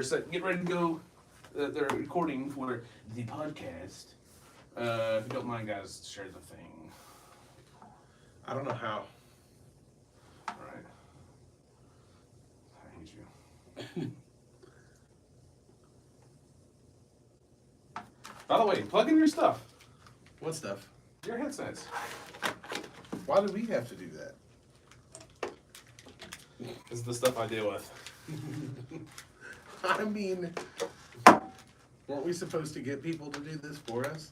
they're getting ready to go. They're recording for the podcast. If you don't mind, guys, share the thing. I don't know how. All right. I hate you. By the way, plug in your stuff. What stuff? Your headsets. Why do we have to do that? This is the stuff I deal with. I mean, weren't we supposed to get people to do this for us?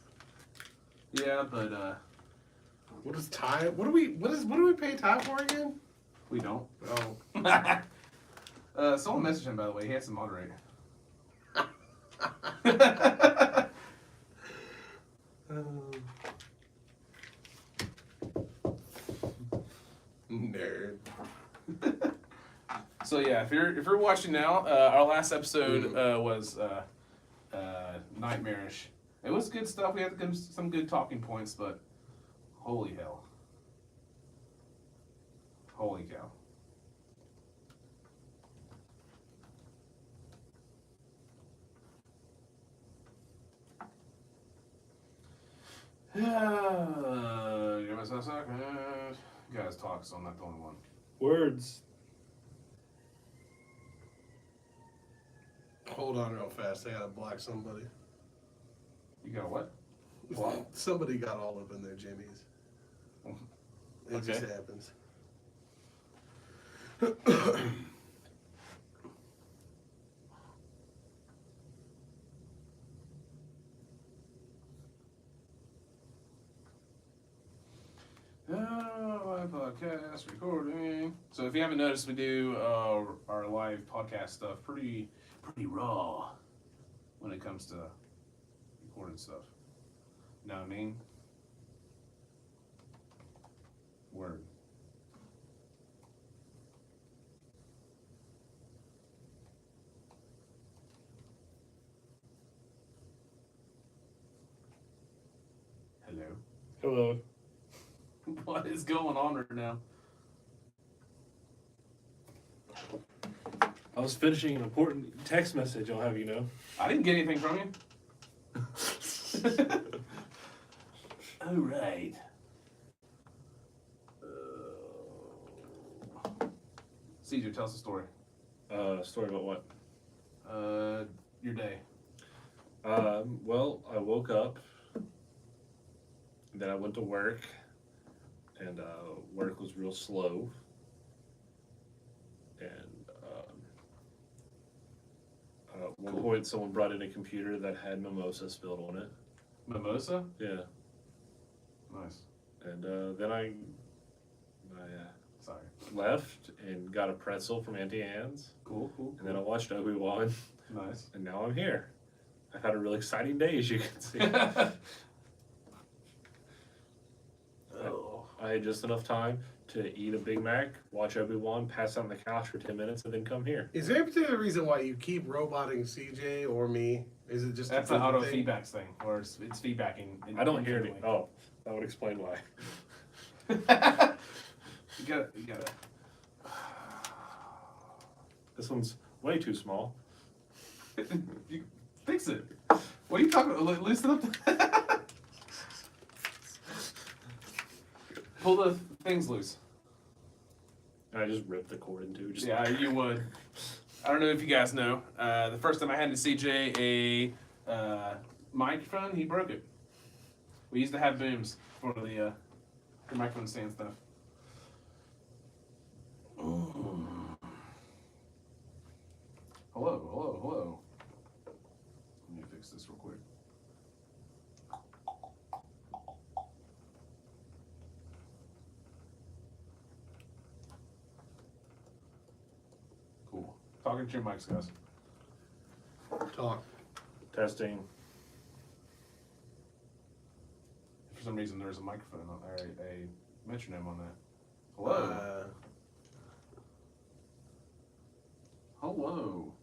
Yeah, but What is Ty? What do we pay Ty for again? we don't. Oh, Someone messaged him, by the way. He has to moderate. Nerd. So yeah, if you're watching now, our last episode was nightmarish. It was good stuff. We had some good talking points, but holy hell, holy cow. Give us a second. You guys talk, so I'm not the only one. Words. Hold on real fast. I gotta block somebody. You got what? Block? Somebody got all up in their jimmies. It just happens. Live podcast recording. So if you haven't noticed, we do our live podcast stuff pretty raw when it comes to recording stuff. Know what I mean? Word. Hello. Hello. What is going on right now? I was finishing an important text message, I'll have you know. I didn't get anything from you. Oh, right. CJ, tell us a story. Story about what? Your day. Well, I woke up, then I went to work, and work was real slow. And at one point, someone brought in a computer that had mimosa spilled on it. Mimosa? Yeah. Nice. And then I Sorry. left and got a pretzel from Auntie Anne's. Cool. And then I watched Obi-Wan, Nice. and now I'm here. I've had a real exciting day, as you can see. Oh. I had just enough time to eat a Big Mac, watch Obi-Wan, pass out on the couch for 10 minutes, and then come here. Is there a particular reason why you keep roboting CJ or me? Is it just That's a an auto thing? feedback thing, or it's feedbacking. I don't hear it. Oh, that would explain why. You gotta. This one's way too small. You fix it. What are you talking about? Loosen up. Pull the things loose. And I just ripped the cord in two. Just Yeah, you would. I don't know if you guys know. The first time I handed CJ a microphone, he broke it. We used to have booms for the microphone stand stuff. Hello. Let me fix this real quick. Cool. Talking to your mics, guys. Talk. testing. For some reason, there's a microphone on there, a metronome on that. Hello. Hello.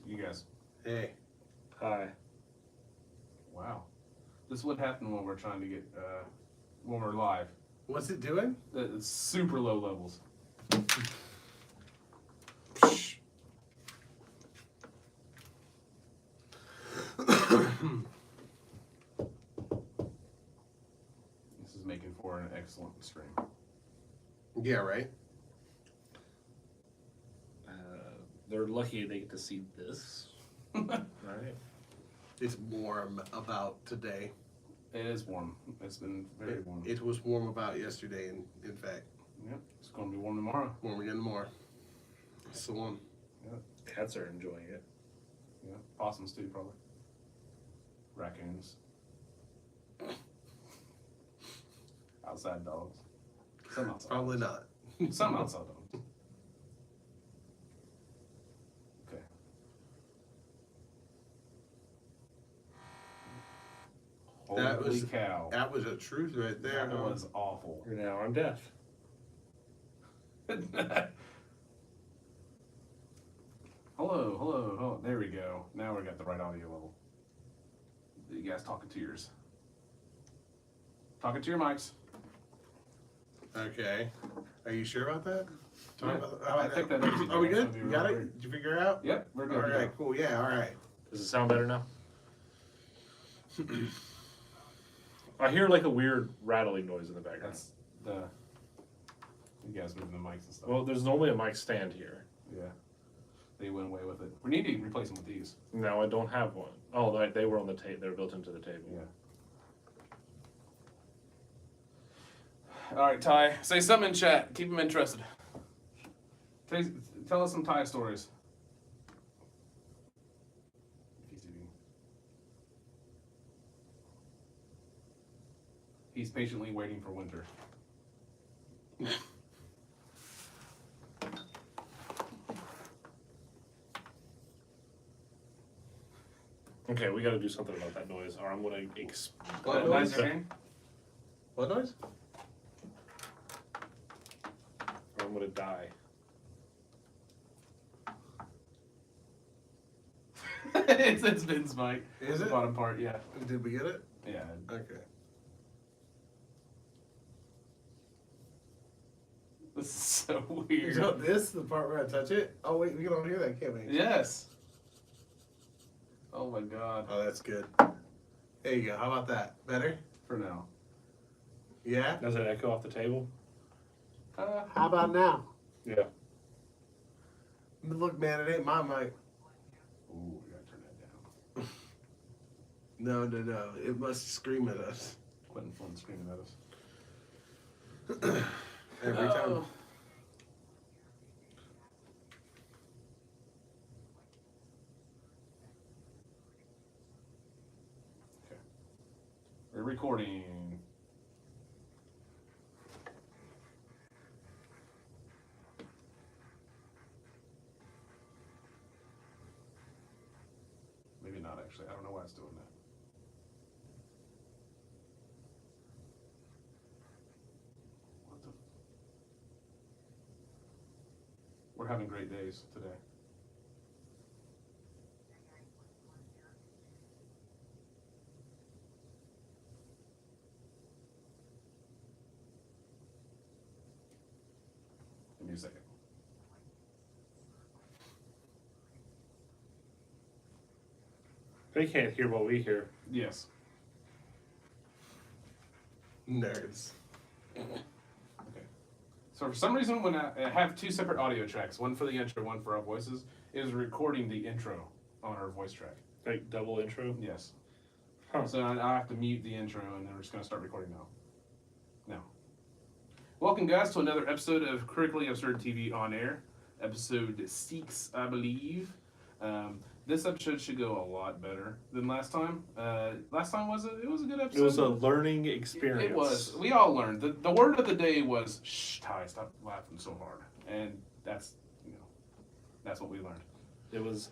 You guys. Hey. Hi. Wow. This is what happened when we're trying to get, when we're live. What's it doing? It's super low levels. This is making for an excellent stream. Yeah, right? They're lucky they get to see this. Right? It's warm about today. It is warm. It's been very warm. It was warm about yesterday, in fact. Yep. It's going to be warm tomorrow. Warm again tomorrow. That's the one. Cats are enjoying it. Yeah. Possums too, probably. Raccoons. Outside dogs. Some outside. Probably not. Some outside dogs. Okay. That Holy was- cow. That was a truth right there. That huh? was awful. Now I'm deaf. Hello. There we go. Now we got the right audio level. You guys talking to yours. Talking to your mics. Okay. Are you sure about that? Yeah, Talk I think that is- Are we that's good? gonna be You got really it? Did you figure it out? Yep, we're good. All right, cool. Yeah, all right. Does it sound better now? I hear like a weird rattling noise in the background. That's the. You guys moving the mics and stuff. Well, there's normally a mic stand here. Yeah. They went away with it. We need to replace them with these. No, I don't have one. Oh, they were on the table. They were built into the table. Yeah. All right, Ty. Say something in chat. Keep them interested. Tell us some Ty stories. He's patiently waiting for winter. Okay, we got to do something about that noise, or I'm gonna What Nice, noise? okay? What noise? or I'm gonna die. it's Vin's mic. Is The it? bottom part, yeah. Did we get it? Yeah. Okay. This is so So weird. this the part where I touch it? Oh wait, we can all hear that, can't we? Yes. Oh my god. Oh, that's good. There you go. How about that? Better? For now. Yeah? Does it echo off the table? How about now? Yeah. Look, man, it ain't my mic. Ooh, we gotta turn that down. No. It must scream at us. Quentin Flynn screaming at us. Every time. Oh. Okay. We're recording. Maybe not actually. I don't know why it's doing that. What the? We're having great days today. Give me a second. They can't hear what we hear. Yes. Nerds. Okay. So for some reason, when I have two separate audio tracks, one for the intro, one for our voices, it is recording the intro on our voice track. Like double intro. Yes. Huh. So I have to mute the intro, and then we're just going to start recording now. Now. Welcome, guys, to another episode of Critically Absurd TV on Air. Episode 6, I believe. This episode should go a lot better than last time. Last time it was a good episode. It was a learning experience. It was. We all learned. The word of the day was, shh, Ty, stop laughing so hard. And that's what we learned. It was.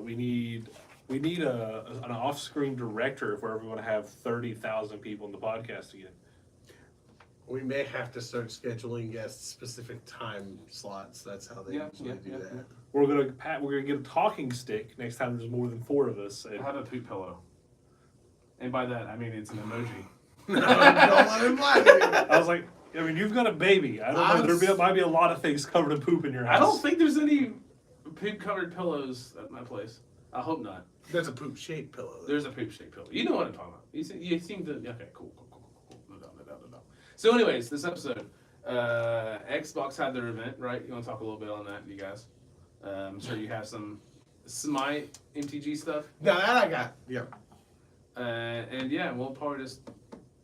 We need an off-screen director if we're ever going to have 30,000 people in the podcast again. We may have to start scheduling guest specific time slots. That's how they usually do that. We're gonna get a talking stick next time there's more than 4 of us. I have a poop pillow. And by that, I mean it's an emoji. No, don't let him lie. I was like, I mean, you've got a baby. I don't know. There might be a lot of things covered in poop in your house. I don't think there's any poop-covered pillows at my place. I hope not. There's a poop-shaped pillow. There's a poop shaped pillow. You know what I'm talking about. You think that? Okay, cool. No. So, anyways, this episode, Xbox had their event, right? You want to talk a little bit on that, you guys? I'm sure you have some Smite MTG stuff. No, that I got. Yeah. And yeah, we'll probably just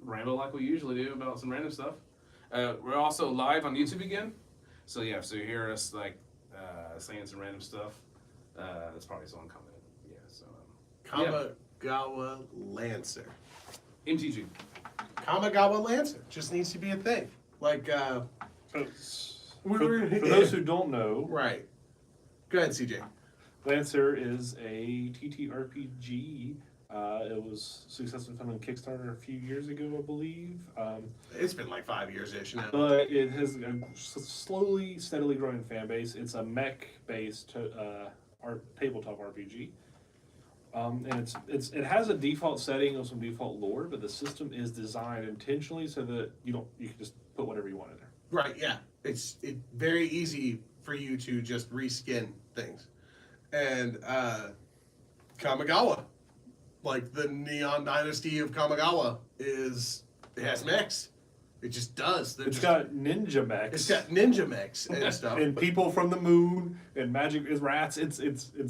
ramble like we usually do about some random stuff. We're also live on YouTube again. So yeah, so you hear us like saying some random stuff. That's probably someone commented. Yeah, so Kamigawa Lancer. MTG. Kamigawa Lancer just needs to be a thing. Like, For those who don't know, right. Go ahead, CJ. Lancer is a TTRPG. It was successfully funded on Kickstarter a few years ago, I believe. It's been like 5 years-ish now. But it has a slowly, steadily growing fan base. It's a mech-based tabletop RPG. And it has a default setting of some default lore, but the system is designed intentionally so that you can just put whatever you want in there. Right, yeah. It's very easy for you to just reskin things. And Kamigawa, like the Neon Dynasty of Kamigawa, it has mechs. It just does. It's got ninja mechs. It's got ninja mechs and stuff. And people from the moon and magic is rats. It's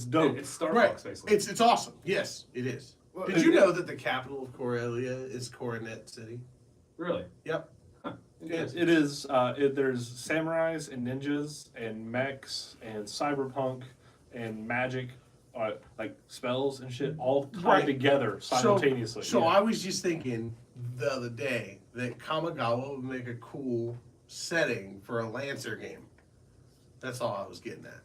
dope. It's Star Right. Fox, basically. It's awesome. Yes, it is. Well, Did you know that the capital of Corellia is Coronet City? Really? Yep. Yes. It is. There's samurais and ninjas and mechs and cyberpunk and magic, like spells and shit, all tied Right. together simultaneously. So Yeah. I was just thinking the other day that Kamigawa would make a cool setting for a Lancer game. That's all I was getting at.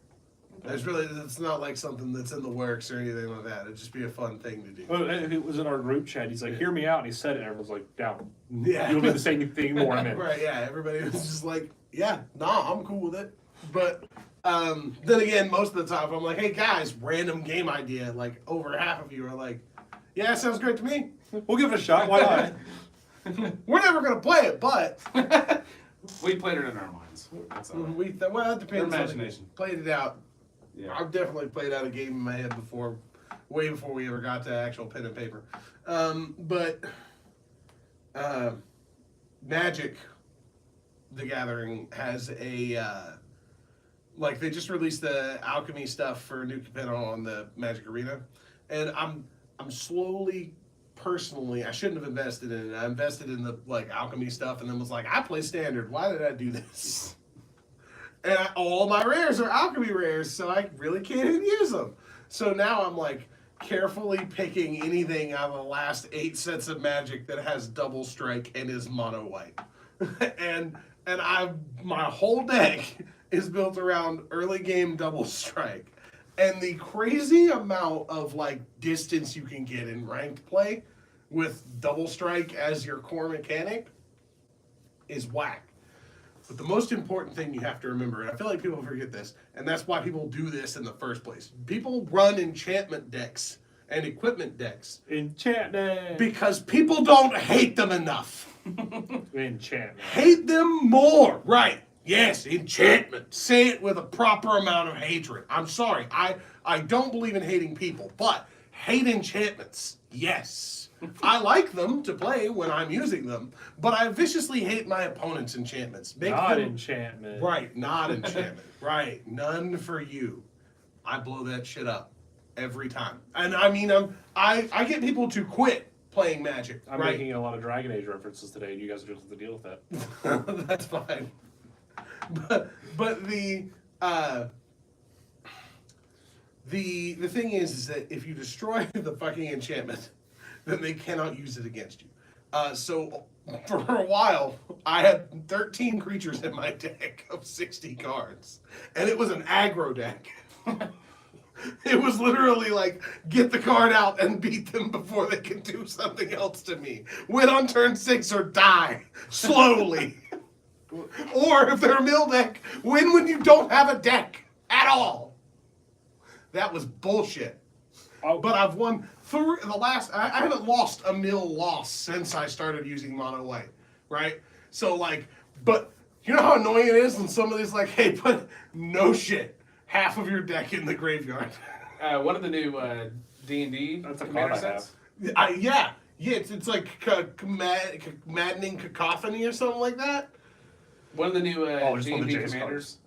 It's not like something that's in the works or anything like that. It'd just be a fun thing to do. Well, it was in our group chat. He's like, "Hear me out," and he said it. And everyone's like, "Down." Yeah. You don't need to say anything more. I'm in. Right, yeah. Everybody was just like, yeah, nah, I'm cool with it. But then again, most of the time, if I'm like, hey guys, random game idea, like over half of you are like, yeah, sounds great to me. We'll give it a shot. Why not? We're never going to play it, but We played it in our minds. That's all right. well, it depends. Imagination. Played it out. Yeah. I've definitely played out a game in my head before, way before we ever got to actual pen and paper. But Magic, the Gathering, has a like they just released the alchemy stuff for New Capenna on the Magic Arena, and I'm slowly. Personally, I shouldn't have invested in it. I invested in the alchemy stuff, and then was like, I play standard. Why did I do this? And all my rares are alchemy rares, so I really can't even use them. So now I'm like carefully picking anything out of the last 8 sets of Magic that has double strike and is mono white. and my whole deck is built around early game double strike. And the crazy amount of distance you can get in ranked play with double strike as your core mechanic is whack. But the most important thing you have to remember, and I feel like people forget this, and that's why people do this in the first place. People run enchantment decks and equipment decks Enchantment. because people don't hate them enough. Enchantment. Hate them more. Right. Yes, enchantment. Say it with a proper amount of hatred. I'm sorry. I don't believe in hating people, but hate enchantments. Yes. I like them to play when I'm using them, but I viciously hate my opponent's enchantments. Not enchantment. Right, not enchantment. Right, none for you. I blow that shit up every time. And I mean, I get people to quit playing Magic. I'm right? making a lot of Dragon Age references today, and you guys are just have to deal with that. That's fine. But the thing is that if you destroy the fucking enchantment, then they cannot use it against you. So for a while, I had 13 creatures in my deck of 60 cards, and it was an aggro deck. It was literally like, get the card out and beat them before they can do something else to me. Win on turn 6 or die slowly. Or if they're a mill deck, win when you don't have a deck at all. That was bullshit. But I've won I haven't lost a mill loss since I started using mono white, right? So but you know how annoying it is when somebody's like, hey, put no shit, half of your deck in the graveyard. One of the new D&D That's a commander card I have. sets. Yeah, it's like maddening cacophony or something like that. One of the new just one of the D&D Jace commanders,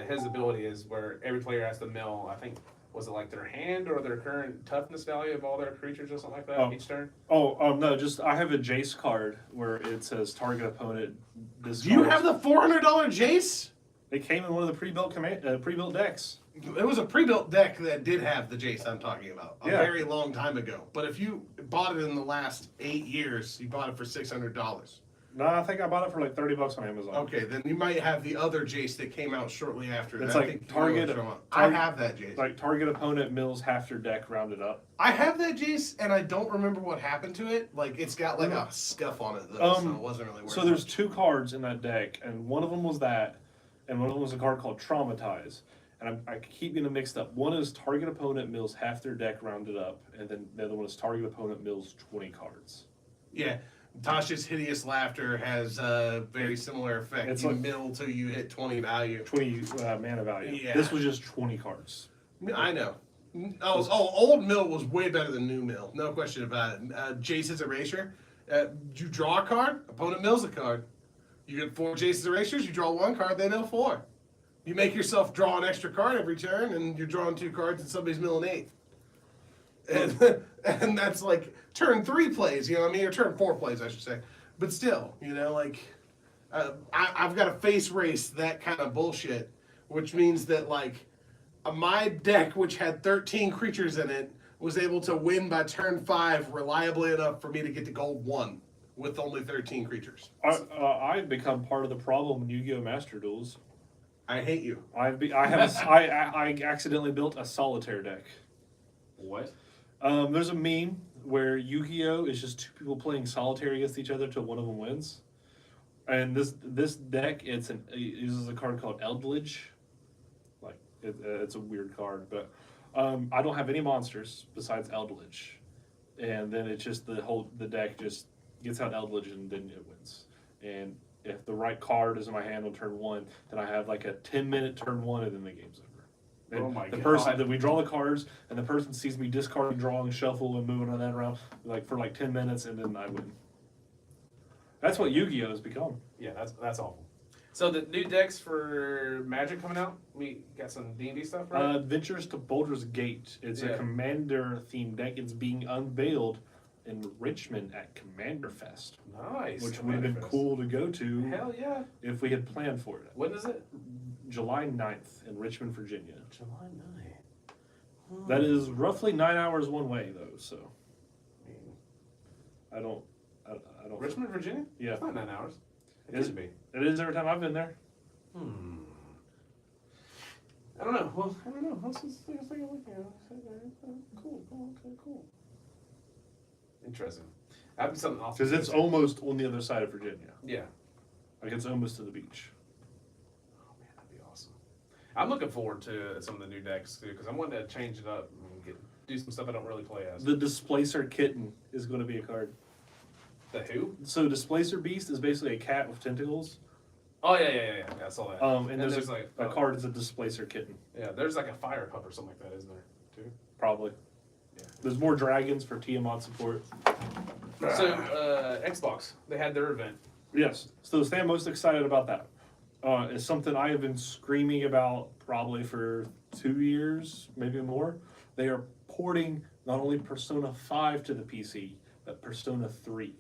his ability is where every player has to mill, I think, was it like their hand or their current toughness value of all their creatures or something like that each turn? No, just I have a Jace card where it says target opponent. Do you have the $400 Jace? It came in one of the pre-built decks. It was a pre-built deck that did have the Jace I'm talking about a Yeah. very long time ago. But if you bought it in the last 8 years, you bought it for $600. No, I think I bought it for like $30 on Amazon. Okay, then you might have the other Jace that came out shortly after. It's that. like I think target- I have that Jace. Like target opponent mills half their deck rounded up. I have that Jace, and I don't remember what happened to it. Like it's got like a scuff on it, though, so it wasn't really worth So there's 2 cards in that deck, and one of them was that, and one of them was a card called Traumatize. And I keep getting them mixed up. One is target opponent mills half their deck rounded up, and then the other one is target opponent mills 20 cards. Yeah, Tasha's Hideous Laughter has a very similar effect. It's You like- mill till you hit 20 value. 20 mana value. Yeah. This was just 20 cards. I know. Old Mill was way better than New Mill. No question about it. Jace's Erasure. You draw a card, opponent mills a card. You get 4 Jace's Erasures, you draw 1 card, they mill 4. You make yourself draw an extra card every turn, and you're drawing 2 cards, and somebody's milling 8. And that's like turn 3 plays, you know what I mean? Or turn 4 plays, I should say. But still, you know, like, I've got to face race that kind of bullshit, which means that, like, my deck, which had 13 creatures in it, was able to win by turn 5 reliably enough for me to get to gold 1 with only 13 creatures. I've become part of the problem in Yu-Gi-Oh! Master Duels. I hate you. I accidentally built a solitaire deck. What? There's a meme where Yu-Gi-Oh! Is just 2 people playing solitaire against each other till one of them wins. And this deck, it uses a card called Eldritch. Like it's a weird card, but I don't have any monsters besides Eldritch, and then it's just the deck just gets out Eldritch and then it wins. And if the right card is in my hand on turn 1, then I have like a 10-minute turn 1, and then the game's over. And Oh my the God. person that we draw the cards, and the person sees me discarding, drawing, shuffle, and moving on that round like for like 10 minutes, and then I win. That's what Yu-Gi-Oh! Has become. Yeah, that's awful. So the new decks for Magic coming out, we got some D&D stuff, right? Adventures to Baldur's Gate. It's a Yeah. Commander-themed deck. It's being unveiled in Richmond at Commander Fest, Nice. which would have been Commander Fest. cool to go to Hell yeah. if we had planned for it. When is it? July 9th in Richmond, Virginia. July 9th. That is roughly 9 hours one way, though. So I don't. Richmond, Virginia? Yeah. It's not 9 hours. It Is could be. It is every time I've been there. I don't know. Well, I don't know. Let's just take a look at it. Cool. Okay, cool. Interesting. That'd be something awesome. Because it's almost on the other side of Virginia. Yeah. Like it's almost to the beach. Oh man, that'd be awesome. I'm looking forward to some of the new decks too, because I wanted to change it up and do some stuff I don't really play as. The Displacer Kitten is going to be a card. The who? So Displacer Beast is basically a cat with tentacles. Oh yeah. I saw that. And there's like a card is a Displacer Kitten. Yeah, there's like a fire pup or something like that, isn't there? Too. Probably. Yeah. There's more dragons for Tiamat support. So Xbox, they had their event. Yes. So the thing I'm most excited about that is something I have been screaming about probably for 2 years, maybe more. They are porting not only Persona 5 to the PC, but Persona 3.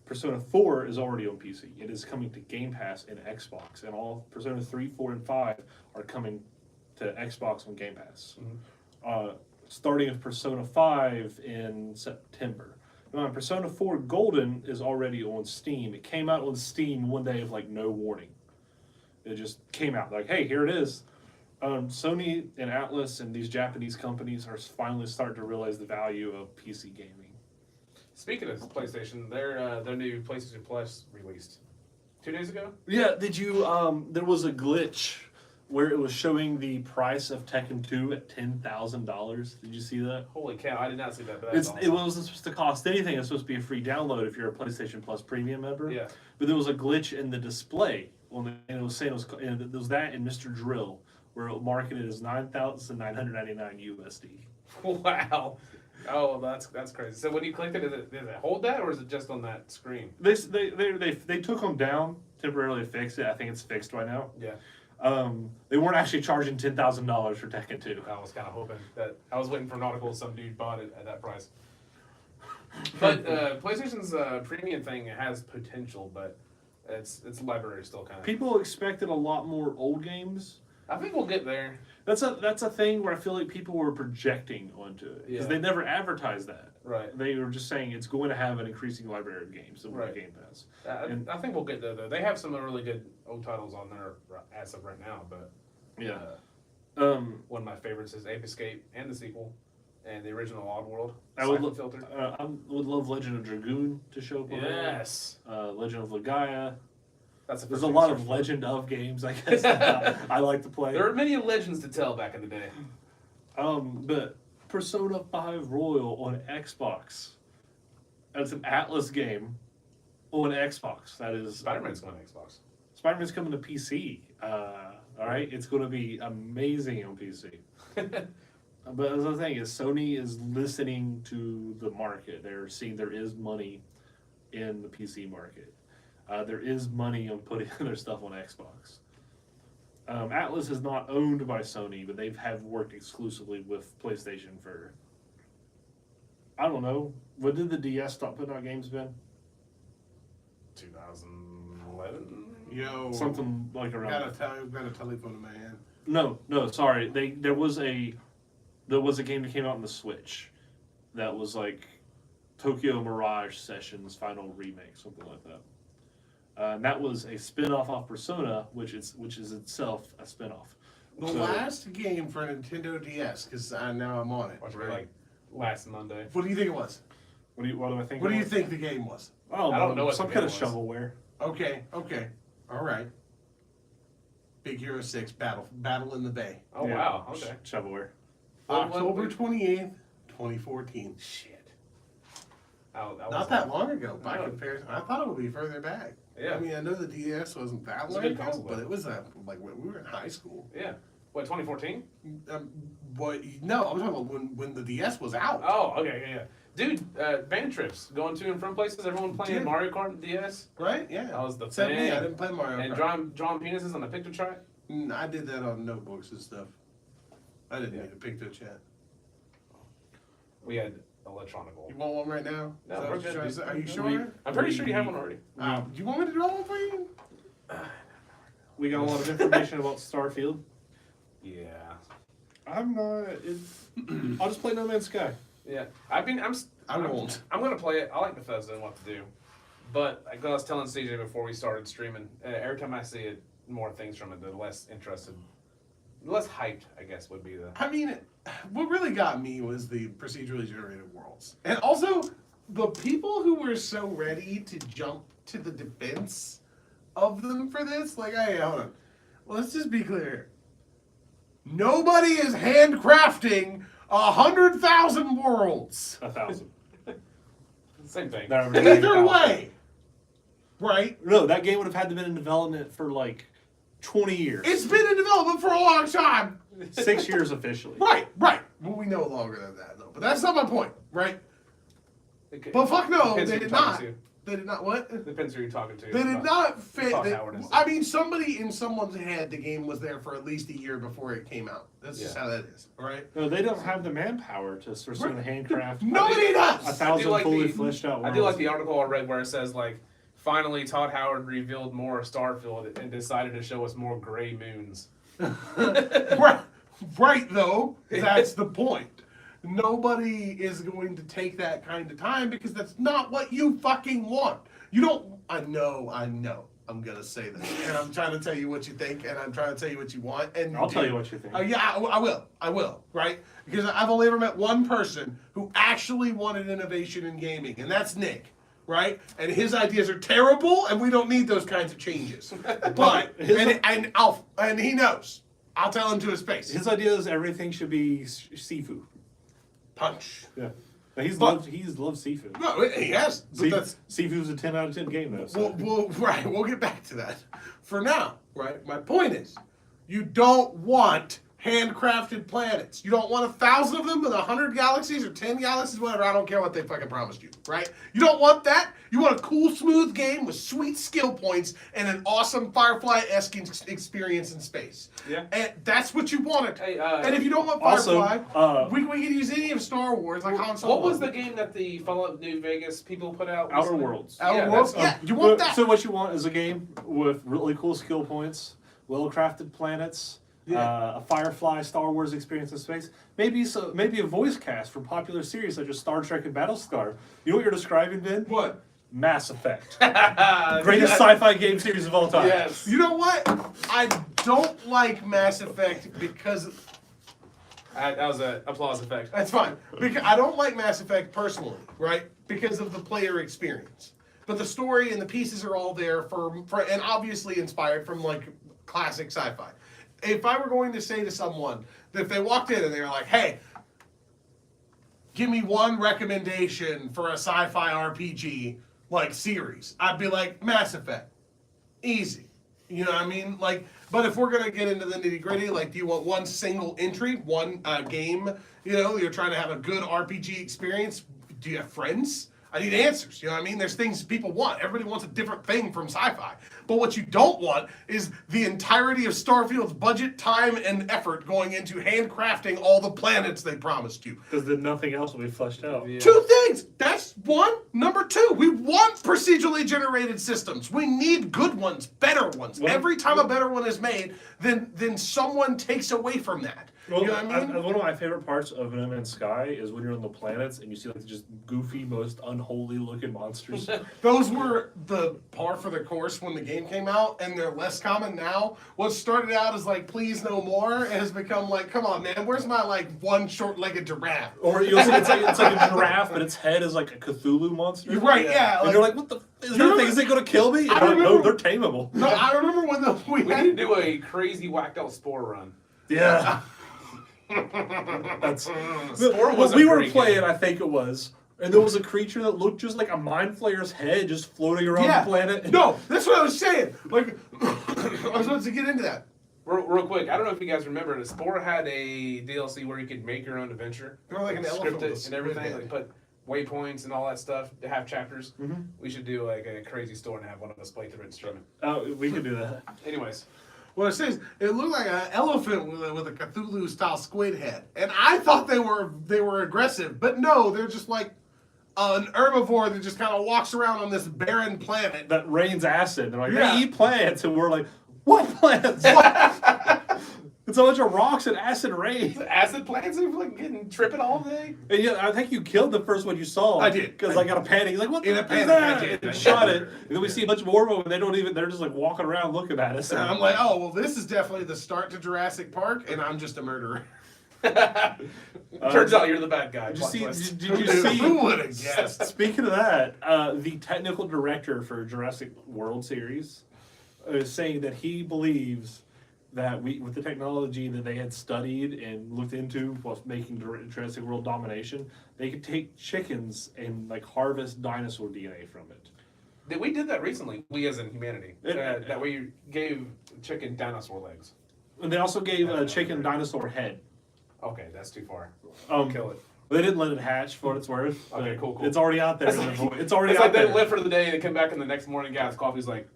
Persona 4 is already on PC. It is coming to Game Pass and Xbox, and all Persona 3, 4, and 5 are coming to Xbox on Game Pass. Starting with Persona 5 in September. Now, Persona 4 Golden is already on Steam. It came out on Steam one day of like no warning. It just came out like, hey, here it is. Sony and Atlas and these Japanese companies are finally starting to realize the value of PC gaming. Speaking of PlayStation, their new PlayStation Plus released 2 days ago. Yeah, did you? There was a glitch where it was showing the price of Tekken 2 at $10,000. Did you see that? Holy cow, I did not see that. But that's awesome. It wasn't supposed to cost anything. It's supposed to be a free download if you're a PlayStation Plus Premium member. Yeah. But there was a glitch in the display, and it was saying and it was that and Mr. Drill where it marketed as $9,999 USD. Wow. Oh, that's crazy. So when you clicked it, does it hold that, or is it just on that screen? They took them down temporarily to fix it. I think it's fixed by now. Yeah. They weren't actually charging $10,000 for Tekken 2. I was kind of hoping that I was waiting for an article some dude bought it at that price. But PlayStation's premium thing has potential, but its library is still kind of. People expected a lot more old games. I think we'll get there. That's a thing where I feel like people were projecting onto it because Yeah. they never advertised that. Right. They were just saying it's going to have an increasing library of games that will Right. Game Pass. I think we'll get there though. They have some really good old titles on there as of right now, but Yeah. one of my favorites is Ape Escape and the sequel, and the original Oddworld. I would Siphon Filter. I would love Legend of Dragoon to show up on there. Yes. Legend of Legaia. That's the There's first a thing lot I of searched Legend of games, I guess, that I like to play. for. There are many legends to tell back in the day. But Persona 5 Royal on Xbox. That's an Atlas game on Xbox. That is Spider-Man's going to Xbox. Spider-Man's coming to PC. All right, it's going to be amazing on PC. But as I was saying, is Sony is listening to the market. They're seeing there is money in the PC market. There is money on putting their stuff on Xbox. Atlas is not owned by Sony, but they have worked exclusively with PlayStation for, I don't know, when did the DS stop putting out games, Ben? 2011. Yo, Something like around. got a telephone in my hand. No, sorry. There was a game that came out on the Switch that was like Tokyo Mirage Sessions Final Remake, something like that. And that was a spin-off off Persona, which is itself a spin-off. The So- last game for Nintendo DS, because now I'm on it. Which right? were like last Monday. What do you think it was? What do I think? What do it you was? think the game was? Oh, I don't know what some the kind of game was. shovelware. Okay, all right. Big Hero 6 Battle in the Bay. Oh Yeah, wow. Okay. Shovelware. What- October 28th, 2014. Shit. Not that long ago by No. comparison. I thought it would be further back. Yeah. I mean, I know the DS wasn't that It's a long good ago, console, but though. it was like when we were in high school. Yeah. What? 2014? But no, I'm talking about when the DS was out. Oh, okay, yeah. Dude, band trips, going to and from places. Everyone playing Dude. Mario Kart and DS. Right? Yeah. That was the Except me, I thing. didn't play Mario And Kart. drawing penises on the picture chart. I did that on notebooks and stuff. I didn't Yeah. need a picture chat. We had electronical. You want one right now? No, Is that we're what you're good, trying to dude. say? Are you We- sure? I'm pretty sure you have one already. Do you want me to draw one for you? We got a lot of information about Starfield. Yeah. I'm not. I'll just play No Man's Sky. Yeah. I won't. I'm gonna play it. I like Bethesda and what to do. But like I was telling CJ before we started streaming, every time I see it, more things from it, the less interested, less hyped, I guess, would be the. I mean, what really got me was the procedurally generated worlds. And also, the people who were so ready to jump to the defense of them for this, like, hey, hold on. Let's just be clear. Nobody is handcrafting 100,000 worlds. 1,000. Same thing. That would be Either 1,000. way. Right? No, that game would have had to been in development for like 20 years. It's been in development for a long time. 6 years officially. Right. Well, we know longer than that, though. But that's not my point, right? Okay. But fuck no, Depends they who did you're not. talking to. They did not what? Depends who you're talking to. They did not fit. Todd Howard is- I mean, somebody in someone's head, the game was there for at least a year before it came out. That's just Yeah. how that is, all right? No, they don't have the manpower to sort of handcraft Nobody a does. 1,000 like fully the- fleshed out I worlds. do like the article I read where it says like, finally Todd Howard revealed more of Starfield and decided to show us more gray moons. right, though. That's the point. Nobody is going to take that kind of time because that's not what you fucking want. You don't. I know. I'm gonna say that, and I'm trying to tell you what you think, and I'm trying to tell you what you want, and I'll do. tell you what you think. Yeah, I will, right? Because I've only ever met one person who actually wanted innovation in gaming, and that's Nick, right? And his ideas are terrible, and we don't need those kinds of changes. But and he knows. I'll tell him to his face. His idea is everything should be seafood. Punch. Yeah. He's But- loved seafood. No, he has. But that's Seafood's a 10 out of 10 game though. So. we'll get back to that. For now, right? My point is, You don't want handcrafted planets. You don't want 1,000 of them with 100 galaxies or 10 galaxies, whatever. I don't care what they fucking promised you, right? You don't want that. You want a cool, smooth game with sweet skill points and an awesome Firefly-esque experience in space. Yeah. And that's what you wanted. Hey, and if you don't want also, Firefly, we can use any of Star Wars, like Han Solo. What was the game that the Fallout New Vegas people put out? Outer recently? Worlds. Outer Worlds? that's- Yeah, you want that. So what you want is a game with really cool skill points, well-crafted planets, a Firefly Star Wars experience in space. Maybe a voice cast from popular series such as Star Trek and Battlestar. You know what you're describing, Ben? What? Mass Effect. Greatest sci-fi game series of all time. Yes. You know what? I don't like Mass Effect because That was an applause effect. that's fine. Because I don't like Mass Effect personally, right? Because of the player experience. But the story and the pieces are all there for and obviously inspired from like classic sci-fi. If I were going to say to someone that if they walked in and they were like, "Hey, give me one recommendation for a sci-fi RPG like series," I'd be like, Mass Effect. Easy. You know what I mean? Like, but if we're gonna get into the nitty gritty, like, do you want one single entry, one game? You know, you're trying to have a good RPG experience. Do you have friends? I need answers. You know what I mean? There's things people want. Everybody wants a different thing from sci-fi. But what you don't want is the entirety of Starfield's budget, time, and effort going into handcrafting all the planets they promised you. Because then nothing else will be fleshed out. Yeah. Two things. That's one. Number two, we want procedurally generated systems. We need good ones, better ones. Well, Every time a better one is made, then someone takes away from that. Well, you know what I mean? one of my favorite parts of No Man's Sky is when you're on the planets and you see like just goofy, most unholy looking monsters. Those were the par for the course when the game came out, and they're less common now. What started out as like, please no more, has become like, come on, man, where's my like one short-legged giraffe? Or you'll see it's like a giraffe, but its head is like a Cthulhu monster. You're right, yeah. And you're like, what the? Is that thing? Is it going to kill me? And I they're like, no, remember- they're tameable. No, I remember when we We had need to do a crazy whacked out spore run. Yeah. That's Spore was we a were great playing, game. I think it was, and there was a creature that looked just like a mind flayer's head just floating around the planet. No, that's what I was saying. Like, I was about to get into that. Real quick, I don't know if you guys remember, the Spore had a DLC where you could make your own adventure. They're like an elephant Script it with and everything, squid like head. put waypoints and all that stuff to have chapters. Mm-hmm. We should do like a crazy store and have one of us play through it and stream it. Oh, we could do that. Anyways, What it says, it looked like an elephant with a Cthulhu-style squid head, and I thought they were aggressive, but no, they're just like an herbivore that just kind of walks around on this barren planet. That rains acid. They're like, Yeah. they eat plants, and we're like, what plants? It's a bunch of rocks and acid rain. the acid plants are like getting tripping all day. And yeah, I think you killed the first one you saw. I did. Because I got a panic. He's like, what In the a is panic, that? I did. And shot it. And then we see a bunch more of them, and they don't even, they're just like walking around looking at us. And I'm like, oh, well, this is definitely the start to Jurassic Park, and I'm just a murderer. Turns out you're the bad guy. Did you Plot see, twist. did you see, Who would have guessed? speaking of that, the technical director for Jurassic World series is saying that he believes that with the technology that they had studied and looked into while making Jurassic World Domination, they could take chickens and like harvest dinosaur DNA from it. We did that recently. We as in humanity. It- that we gave chicken dinosaur legs. And they also gave a chicken dinosaur head. Okay, that's too far. Um, Kill it. They didn't let it hatch for what it's worth. Okay, but cool. It's already out there. That's like- It's already It's out like they there. live for the day and they come back in the next morning, guys, coffee's like,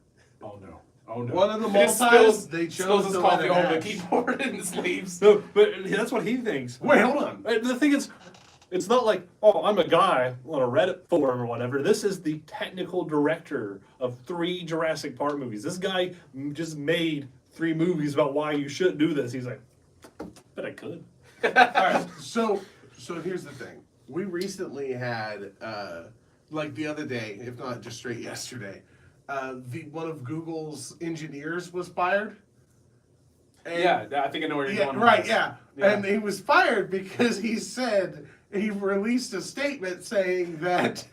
oh no. Oh no. One of the And it multis, they chose spills his to let coffee it all over the hatch. keyboard and his leaves. No, but that's what he thinks. Wait, hold on. The thing is, it's not like, oh, I'm a guy on a Reddit forum or whatever. This is the technical director of 3 Jurassic Park movies. This guy just made 3 movies about why you shouldn't do this. He's like, but I could. All right, so here's the thing. We recently had, like the other day, if not just straight yesterday, one of Google's engineers was fired. And- Yeah, I think I know where you're yeah, going. with right, this. yeah. And he was fired because he said he released a statement saying that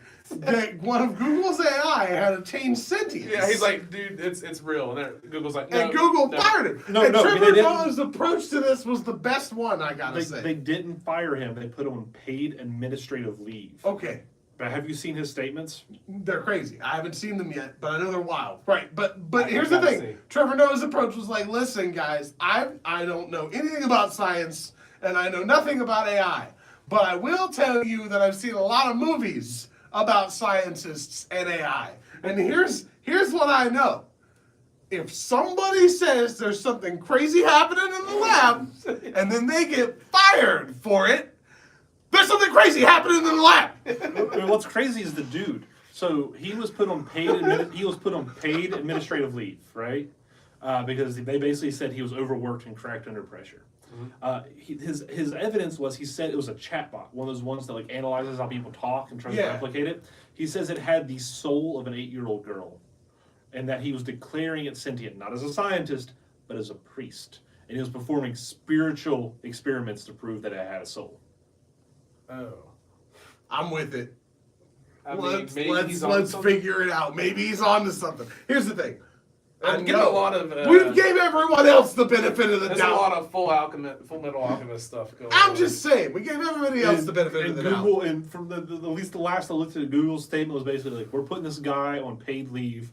one of Google's AI had attained sentience. Yeah, he's like, dude, it's real. And Google's like, no, And Google no. fired him. No, and no, Trevor they didn't. Noah's approach to this was the best one, I gotta say. They didn't fire him. They put him on paid administrative leave. Okay. But have you seen his statements? They're crazy. I haven't seen them yet, but I know they're wild. Right. But I here's the gotta thing. see. Trevor Noah's approach was like, listen, guys, I don't know anything about science and I know nothing about AI. But I will tell you that I've seen a lot of movies about scientists and AI. And here's what I know. If somebody says there's something crazy happening in the lab and then they get fired for it, there's something crazy happening in the lab. I mean, what's crazy is the dude. So he was put on paid administrative leave, right? Because they basically said he was overworked and cracked under pressure. His evidence was he said it was a chatbot, one of those ones that like analyzes how people talk and tries to Yeah. replicate it. He says it had the soul of an 8-year-old girl, and that he was declaring it sentient, not as a scientist, but as a priest, and he was performing spiritual experiments to prove that it had a soul. Oh. I'm with it. I mean, maybe he's on Let's something. figure it out. Maybe he's on to something. Here's the thing. I'm getting a lot of. We gave everyone else the benefit of the There's doubt. a lot of Full Metal Alchemist stuff going on. I'm just saying, we gave everybody else the benefit of And the Google, doubt. and from at least the last I looked at, Google's statement was basically like, we're putting this guy on paid leave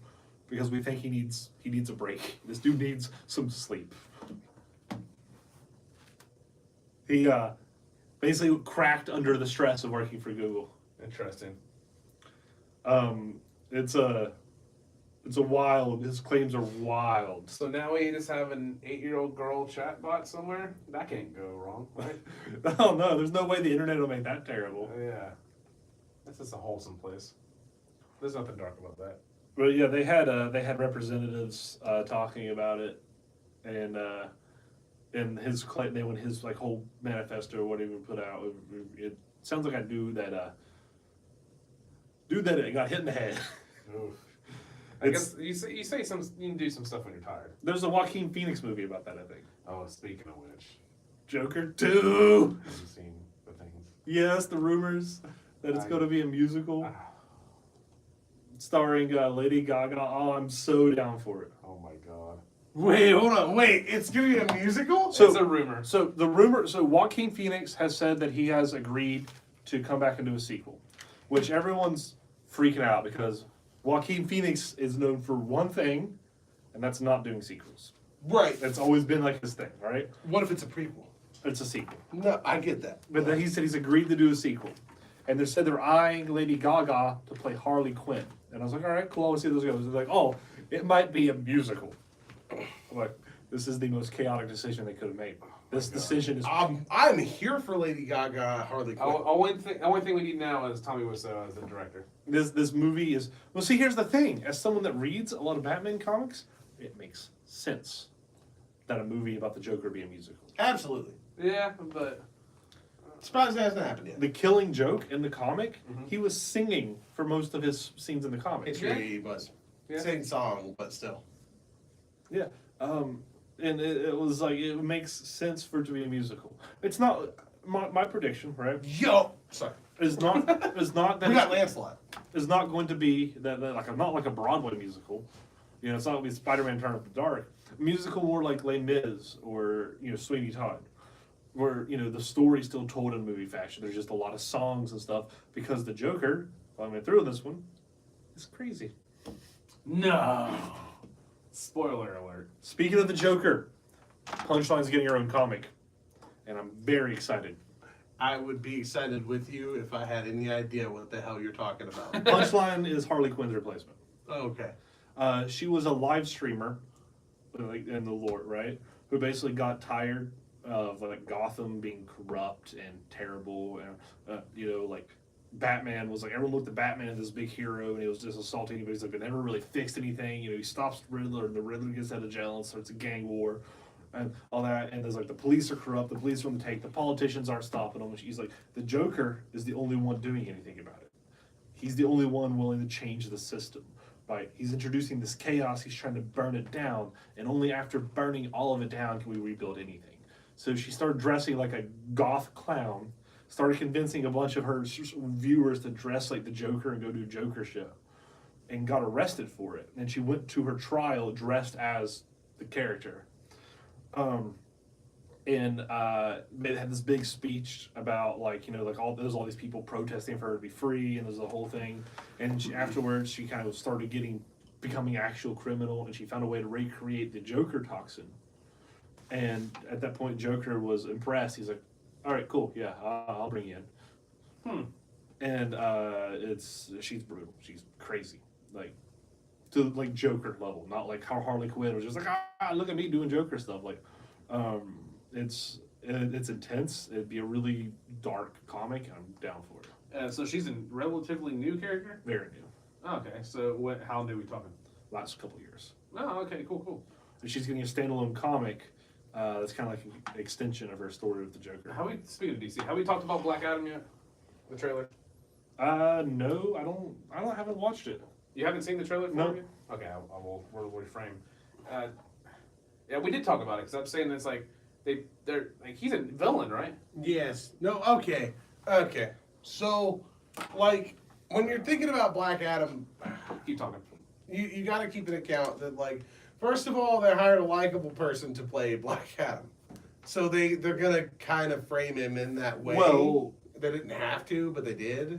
because we think he needs a break. This dude needs some sleep. He basically cracked under the stress of working for Google. Interesting. It's a wild. His claims are wild. So now we just have an 8-year-old girl chatbot somewhere. That can't go wrong, right? Oh no, there's no way the internet will make that terrible. Yeah. That's just a wholesome place. There's nothing dark about that. But yeah, they had representatives talking about it, and his claim, they when his like whole manifesto or whatever he put out, it sounds like a dude that got hit in the head. Oof. I It's- guess you say some you can do some stuff when you're tired. There's a Joaquin Phoenix movie about that, I think. Oh, speaking of which, Joker 2. have you seen the things? Yes, the rumors that it's going to be a musical Ah, starring Lady Gaga. Oh, I'm so down for it. oh my god. Wait, hold on. Wait, it's gonna be a musical? So- It's a rumor. So Joaquin Phoenix has said that he has agreed to come back and do a sequel, which everyone's freaking out because Joaquin Phoenix is known for one thing, and that's not doing sequels. Right. That's always been like his thing, right? What if it's a prequel? It's a sequel. No, I get that. But then he said he's agreed to do a sequel. And they said they're eyeing Lady Gaga to play Harley Quinn. And I was like, all right, cool, I'll see how this goes. They're like, oh, it might be a musical. I'm like, this is the most chaotic decision they could have made. This decision is I'm here for Lady Gaga, Harley Quinn. Only thing we need now is Tommy Wiseau as the director. this movie is well. See, here's the thing: as someone that reads a lot of Batman comics, it makes sense that a movie about the Joker be a musical. Absolutely. Yeah, but Surprised that hasn't happened yet. The Killing Joke in the comic, Mhm. he was singing for most of his scenes in the comic. It's really was. Yeah. Sing song, but still. Yeah, and it was like it makes sense for it to be a musical. It's not my prediction, right? Yo! Sorry. Is not that We got it's- Lancelot. is not going to be that not like a Broadway musical. You know, it's not going to be Spider-Man Turn Up the Dark. A musical more like Les Mis or Sweeney Todd, where the story's still told in movie fashion. There's just a lot of songs and stuff because the Joker, following through this one, is crazy. no. Spoiler alert. Speaking of the Joker, Punchline's getting her own comic, and I'm very excited. I would be excited with you if I had any idea what the hell you're talking about. Punchline is Harley Quinn's replacement. Okay. She was a live streamer, like in the lore, right? Who basically got tired of like Gotham being corrupt and terrible, and like Batman was like everyone looked at Batman as this big hero, and he was just assaulting anybody. He's like, they never really fixed anything. He stops Riddler, and the Riddler gets out of jail and starts a gang war. And all that, and there's like the police are corrupt, the police are on the take, the politicians aren't stopping them. He's like, the Joker is the only one doing anything about it. He's the only one willing to change the system. Right? He's introducing this chaos, he's trying to burn it down, and only after burning all of it down can we rebuild anything. So she started dressing like a goth clown, started convincing a bunch of her viewers to dress like the Joker and go to a Joker show, and got arrested for it. And she went to her trial dressed as the character. and they had this big speech about like like all these people protesting for her to be free, and there's a whole thing. And afterwards, she kind of started becoming actual criminal, and she found a way to recreate the Joker toxin. And at that point, Joker was impressed. He's like, "All right, cool, yeah, I'll bring you in." And she's brutal. She's crazy, like to like Joker level, not like how Harley Quinn was just like, look at me doing Joker stuff. Like, it's intense. It'd be a really dark comic. I'm down for it. So she's a relatively new character? Very new. Oh, okay, so how new are we talking? Last couple years. Oh, okay, cool. And she's getting a standalone comic. That's kind of like an extension of her story with the Joker. Speaking of DC, have we talked about Black Adam yet? The trailer? No, I haven't watched it. You haven't seen the trailer for No. it? Okay, I will reframe. Yeah, we did talk about it because I'm saying it's like they're like he's a villain, right? Yes. No. Okay. Okay. So, like, when you're thinking about Black Adam, Keep talking. you got to keep in account that, like, first of all, they hired a likable person to play Black Adam, so they're gonna kind of frame him in that way. Well, they didn't have to, but they did.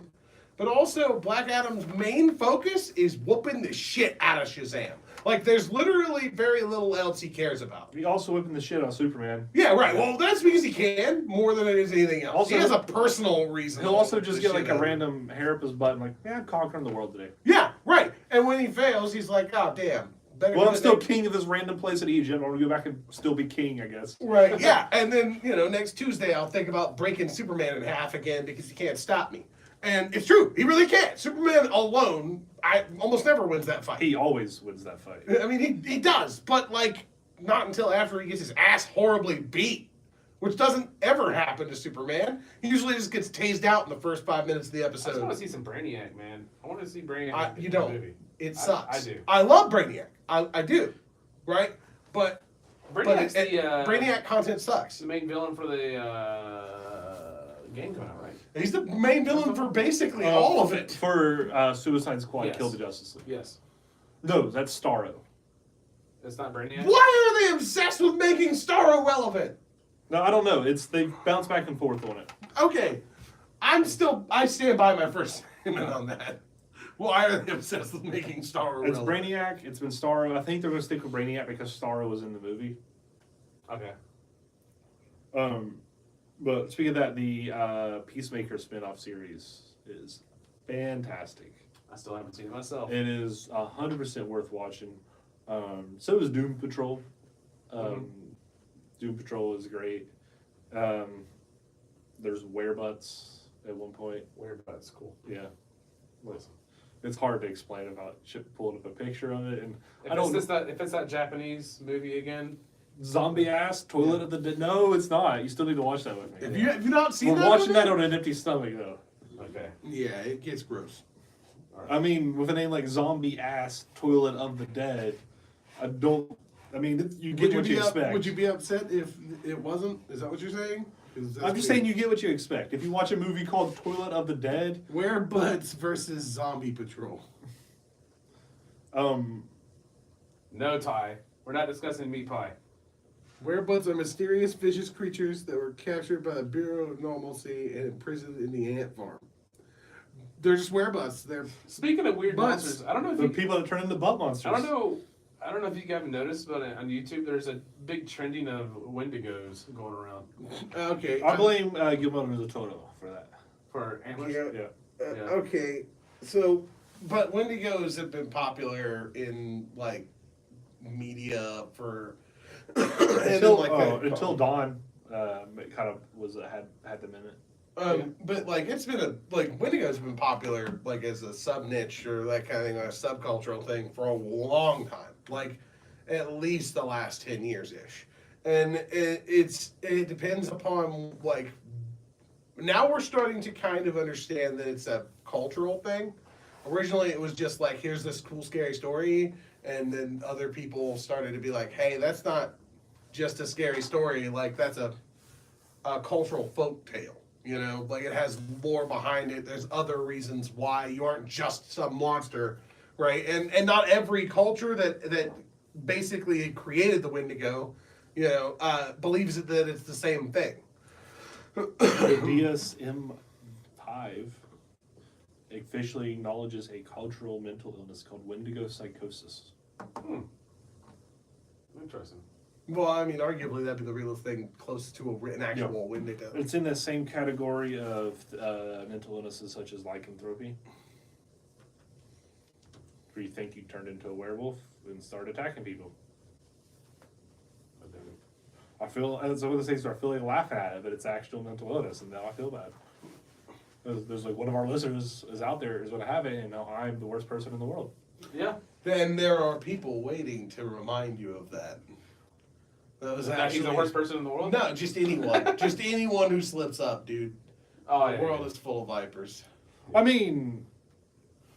But also, Black Adam's main focus is whooping the shit out of Shazam. Like, there's literally very little else he cares about. he also whipping the shit on Superman. Yeah, right. Well, that's because he can more than it is anything else. Also, he has a personal reason. He'll also to just the get shit like a out of him. random hair up his butt and like, yeah, I'm conquering the world today. Yeah, right. And when he fails, he's like, oh, damn. Better Well, do I'm it still next-" king of this random place in Egypt. I want to go back and still be king, I guess. Right, yeah. And then, next Tuesday, I'll think about breaking Superman in half again because he can't stop me. And it's true. He really can't. Superman alone, I almost never wins that fight. He always wins that fight. I mean, he does, but, like, not until after he gets his ass horribly beat, which doesn't ever happen to Superman. He usually just gets tased out in the first 5 minutes of the I just episode. want to see some Brainiac, man. I want to see Brainiac. You in don't. the movie. It sucks. I do. I love Brainiac. I do, right? But Brainiac's Brainiac content sucks. the main villain for the game coming out, right? He's the main villain for basically all of it. For Suicide Squad, Yes. Kill the Justice League. Yes. No, that's Starro. It's not Brainiac. Why are they obsessed with making Starro relevant? No, I don't know. They bounce back and forth on it. Okay, I stand by my first statement on that. Why are they obsessed with making Starro It's relevant? Brainiac. It's been Starro. I think they're going to stick with Brainiac because Starro was in the movie. Okay. But speaking of that, the Peacemaker spin-off series is fantastic. I still haven't seen it myself. It is 100% worth watching. So is Doom Patrol. Doom Patrol is great. There's Werebutts at one point. Weird, but it's cool. Yeah. Listen, it's hard to explain about pulling up a picture of it, and If it's that Japanese movie again, zombie ass toilet of the dead. No, it's not. You still need to watch that with me. Have you not seen We're that? watching movie? that on an empty stomach though. okay. Yeah, it gets gross. I mean, with a name like zombie ass toilet of the dead, you get what you expect. Would you be upset if it wasn't? Is that what you're saying? I'm just saying you get what you expect. If you watch a movie called Toilet of the Dead, Werebutts versus Zombie Patrol. No, Ty. We're not discussing meat pie. Werebutts are mysterious, vicious creatures that were captured by the Bureau of Normalcy and imprisoned in the ant farm. They're just werebutts. They're Speaking of weird Butts. monsters, I don't know if the you people that turn into butt monsters. I don't know if you guys have noticed, but on YouTube there's a big trending of Wendigos going around okay. I blame Guillermo del Toro for that. for antlers. Yeah. Yeah. Okay, so but Wendigos have been popular in like media for Until Dawn kind of had them in it. But like it's been Wendigos have been popular like as a sub niche or that kind of thing, like a subcultural thing for a long time, like at least the last 10 years ish, and it depends upon like now we're starting to kind of understand that it's a cultural thing. Originally it was just like here's this cool scary story, and then other people started to be like, hey, that's not just a scary story, like that's a cultural folk tale. You know, like it has lore behind it. There's other reasons why you aren't just some monster, right? And not every culture that basically created the Wendigo believes that it's the same thing. The DSM-5 officially acknowledges a cultural mental illness called Wendigo psychosis. Interesting. Well, I mean, arguably that'd be the realest thing close to an actual Wendigo. It's in the same category of mental illnesses such as lycanthropy, where you think you turned into a werewolf and start attacking people. I feel, and some of the things I feel like laughing at it, but it's actual mental illness, and now I feel bad. There's like one of our listeners is out there is going to have it, and now I'm the worst person in the world. Yeah. Then there are people waiting to remind you of that. That was That he's the worst person in the world? No, just anyone. Just anyone who slips up, dude. Oh, The world is full of vipers. I mean,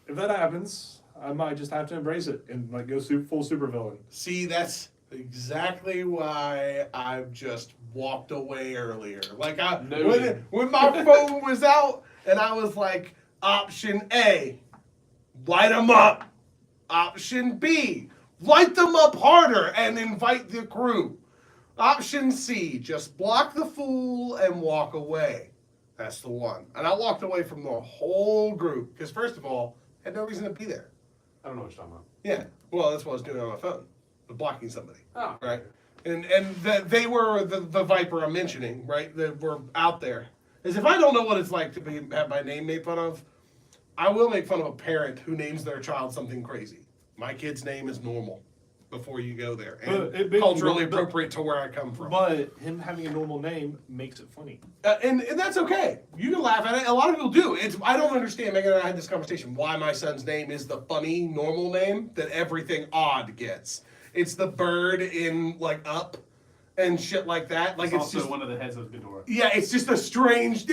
if that happens, I might just have to embrace it and like go full supervillain. See, that's exactly why I've just walked away earlier. Like when my phone was out and I was like, option A, light them up. Option B, light them up harder and invite the crew. Option C, just block the fool and walk away. That's the one. And I walked away from the whole group because, first of all, I had no reason to be there. I don't know what you're talking about. Yeah, well, that's what I was doing on my phone, was blocking somebody. Oh. Right? And they were the Viper I'm mentioning, right? That were out there. As if I don't know what it's like to have my name made fun of, I will make fun of a parent who names their child something crazy. My kid's name is normal before you go there. And culturally appropriate to where I come from. But him having a normal name makes it funny. And that's okay. You can laugh at it. A lot of people do. I don't understand, Megan and I had this conversation, why my son's name is the funny, normal name that everything odd gets. It's the bird in, like, Up and shit like that. Like, It's also just one of the heads of Ghidorah. Yeah, it's just a strange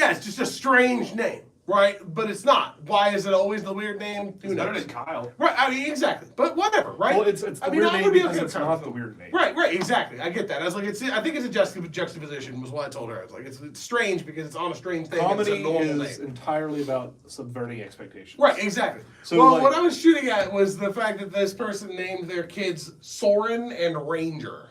name, right? But it's not. Why is it always the weird name? Who It's better knows? than Kyle. Right, I mean, exactly. But whatever, right? Well, it's the weird I name would be because okay it's with not it. the weird name. Right, exactly. I get that. I was like, I think it's a juxtaposition was what I told her. I was like, it's strange because it's on a strange thing. Comedy it's a normal is name. entirely about subverting expectations. Right, exactly. So, well, like- what I was shooting at was the fact that this person named their kids Soren and Ranger.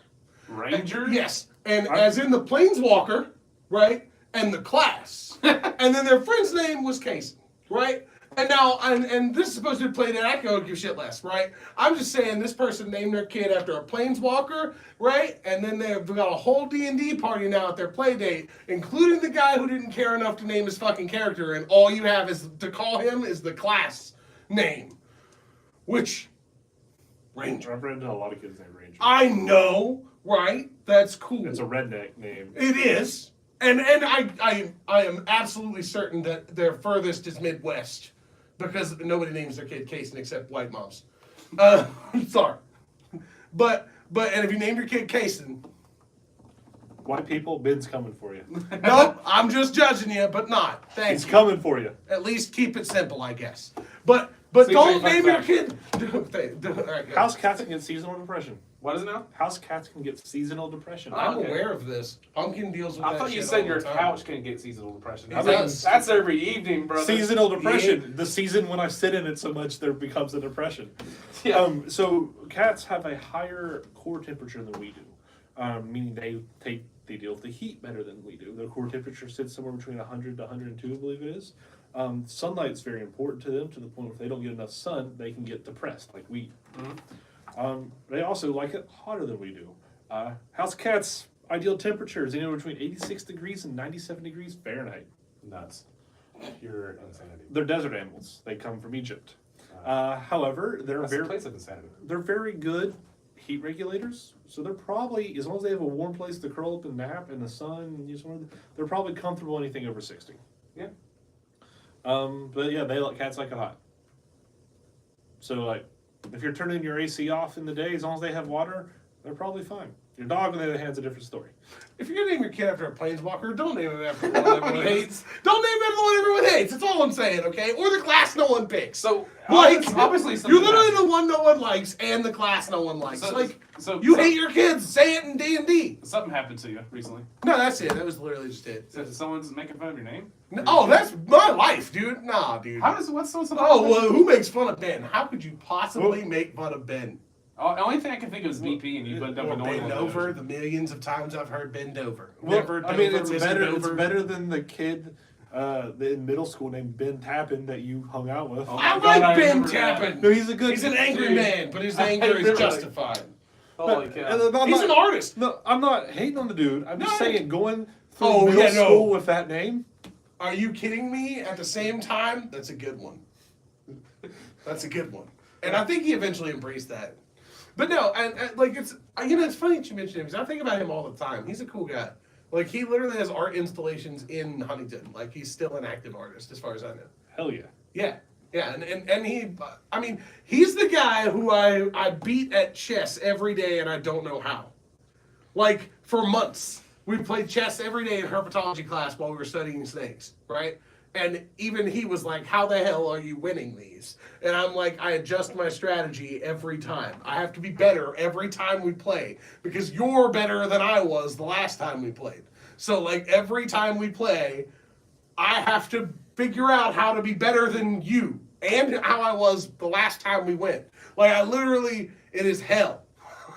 Ranger? Yes, and as in the Planeswalker, right, and the class. And then their friend's name was Casey, right? And now, and this is supposed to be played at Echo, give shit less, right? I'm just saying this person named their kid after a Planeswalker, right? And then they've got a whole D&D party now at their play date, including the guy who didn't care enough to name his fucking character, and all you have is to call him is the class name, which, Ranger. I've written a lot of kids named Ranger. I know, right? That's cool. It's a redneck name. It is. And I am absolutely certain that their furthest is Midwest because nobody names their kid Kaysen except white moms. Sorry. But and if you name your kid Kaysen, White people, Ben's coming for you. nope, I'm just judging you, but not. Thanks. He's coming for you. At least keep it simple, I guess. But See, don't fun name your fact. kid. All right, go. House cats can get seasonal depression. What is it now? House cats can get seasonal depression. Oh, I'm okay. aware of this. Pumpkin deals with I that thought you shit said all your the time. couch can get seasonal depression. It I mean, does. that's every evening, brother. Seasonal depression. The season when I sit in it so much, there becomes a depression. Yeah. So cats have a higher core temperature than we do, meaning they deal with the heat better than we do. Their core temperature sits somewhere between 100 to 102, I believe it is. Sunlight's very important to them to the point where if they don't get enough sun, they can get depressed like we. They also like it hotter than we do. House cats' ideal temperature is anywhere between 86 degrees and 97 degrees Fahrenheit. Nuts. Pure insanity. They're desert animals. They come from Egypt. However, That's a place of insanity. they're very good heat regulators. So they're probably, as long as they have a warm place to curl up and nap in the sun, and use they're probably comfortable anything over 60. Yeah. But yeah, cats like it hot. So like, if you're turning your AC off in the day, as long as they have water, they're probably fine. Your dog, on the other hand, is a different story. If you're gonna name your kid after a planeswalker, don't name him after the one everyone hates. Don't name him after the one everyone hates. That's all I'm saying, okay? Or the class no one picks. So Like, obviously you're literally something the one no one likes and the class no one likes. So- so- you so- hate your kids. Say it in D&D. something happened to you recently. No, that's it. That was literally just it. So someone's making fun of your name. No, oh, that's my life, dude. Nah, dude. How does what's so? Oh, well, who makes fun of Ben? How could you possibly make fun of Ben? Only thing I can think of is BP, and you put up Or an oil. bend in over. ocean. The millions of times I've heard bend over. Well, Never I mean, Dover, it's Mr. better. It's Dover. better than the kid in middle school named Ben Tappan that you hung out with. Oh, I my God, I like Ben remember that. Tappan. No, he's a good. He's an angry Dude. man, but his I anger is remember that. justified. Holy And cow! I'm He's not- an artist. No, I'm not hating on the dude. I'm just No. saying going through Oh, middle yeah, no. school with that name. Are you kidding me? At the same time, that's a good one. That's a good one. And I think he eventually embraced that. But no, and like it's it's funny that you mentioned him because I think about him all the time. He's a cool guy. Like he literally has art installations in Huntington. Like he's still an active artist as far as I know. Hell yeah. Yeah, and he, I mean, he's the guy who I beat at chess every day and I don't know how. Like for months, we played chess every day in herpetology class while we were studying snakes, right? And even he was like, how the hell are you winning these? And I'm like, I adjust my strategy every time. I have to be better every time we play because you're better than I was the last time we played. So like every time we play, I have to figure out how to be better than you and how I was the last time we went. Like I literally, it is hell.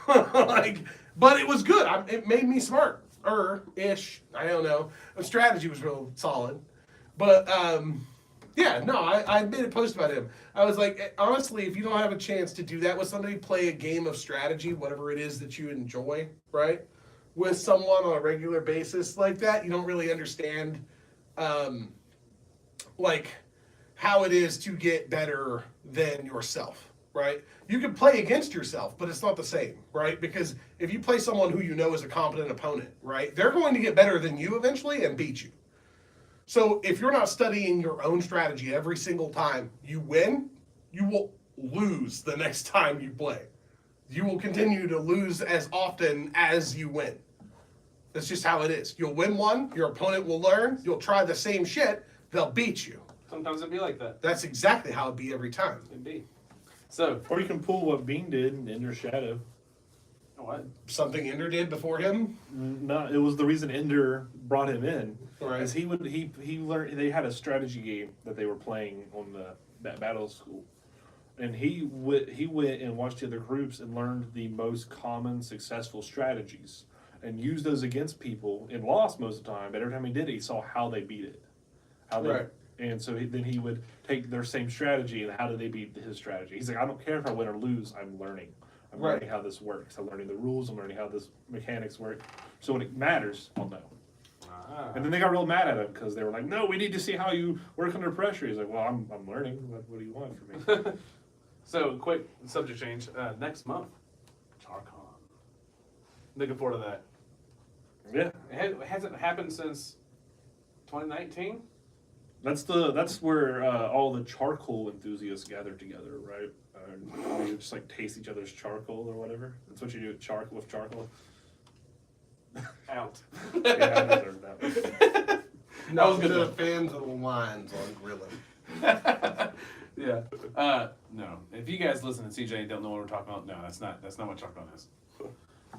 Like, but it was good. It made me smart. Ish. I don't know. The strategy was real solid. But, yeah, no, I made a post about him. I was like, honestly, if you don't have a chance to do that with somebody, play a game of strategy, whatever it is that you enjoy, right? With someone on a regular basis like that, you don't really understand, like, how it is to get better than yourself, right? You can play against yourself, but it's not the same, right? Because if you play someone who you know is a competent opponent, right, they're going to get better than you eventually and beat you. So if you're not studying your own strategy every single time you win, you will lose the next time you play. You will continue to lose as often as you win. That's just how it is. You'll win one, your opponent will learn, you'll try the same shit, they'll beat you. Sometimes it'd be like that. That's exactly how it'd be every time. It'd be. So, Or you can pull what Bean did in Ender's Shadow. what? Something Ender did before him. No, it was the reason Ender brought him in. Right. As he learned. They had a strategy game that they were playing on that battle school, and he went and watched the other groups and learned the most common successful strategies and used those against people and lost most of the time. But every time he did it, he saw how they beat it. Right. And so then he would take their same strategy and how did they beat his strategy. He's like, I don't care if I win or lose. I'm learning. I'm Right. learning how this works. I'm learning the rules. I'm learning how this mechanics work. So when it matters, I'll know. Ah. And then they got real mad at him because they were like, "No, we need to see how you work under pressure." He's like, "Well, I'm learning. What do you want from me?" So, quick subject change. Next month, CharCon. Looking forward to that. Yeah, It hasn't happened since 2019. that's where all the charcoal enthusiasts gather together, right? You just like taste each other's charcoal or whatever. That's what you do with charcoal. Out. Yeah, I deserve that. No, was good to the one. fans of the lines on grilling. Yeah. No. If you guys listen to CJ and don't know what we're talking about, no, that's not what CharCon is.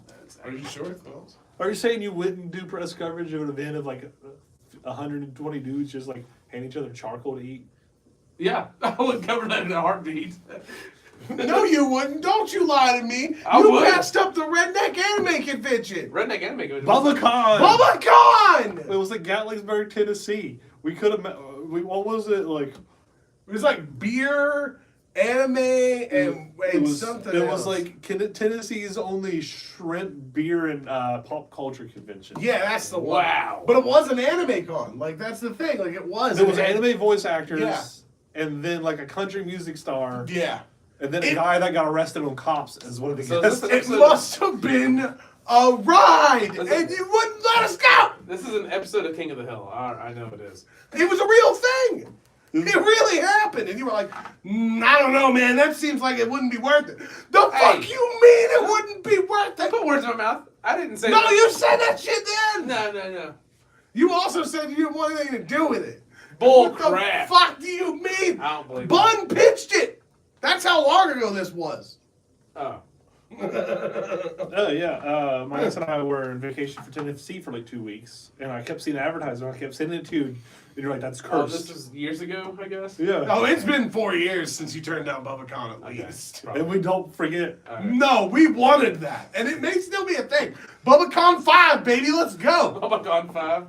That's Are you sure? Wells? Are you saying you wouldn't do press coverage of an event of like 120 dudes just like hand each other charcoal to eat? Yeah, I would cover that in a heartbeat. No, you wouldn't. Don't you lie to me. I You would. passed up the Redneck Anime Convention. Redneck Anime Convention. BubbaCon! Bubba Con! It was in Gatlinburg, Tennessee. We could have. What was it like? It was like beer, anime, and something It else. was like Tennessee's only shrimp, beer, and pop culture convention. Yeah, that's the one. Wow. But it was an anime con. Like, that's the thing. Like, it was. There was It had- anime voice actors, Yeah. and then like a country music star, Yeah. and then a It- guy that got arrested on cops as one of the So guests. this It must have been a ride, Listen. and you wouldn't let us go. This is an episode of King of the Hill. I know it is. It was a real thing. It really happened, and you were like, I don't know, man. That seems like it wouldn't be worth it. The fuck you mean it wouldn't be worth I it? put words in my mouth. I didn't say No, that. you said that shit then. No. You also said you didn't want anything to do with it. Bull What crap. the fuck do you mean? I don't believe Bun pitched it. That's how long ago this was. Oh. Oh yeah, my niece and I were on vacation for Tennessee for like 2 weeks, and I kept seeing advertising. I kept sending it to And you're like, that's Oh, cursed. this is years ago, I guess. Yeah. Oh, it's been 4 years since you turned down BubbaCon at Okay. least. And we don't forget. Alright. No, we wanted that, and it may still be a thing. BubbaCon 5, baby, let's go. BubbaCon 5.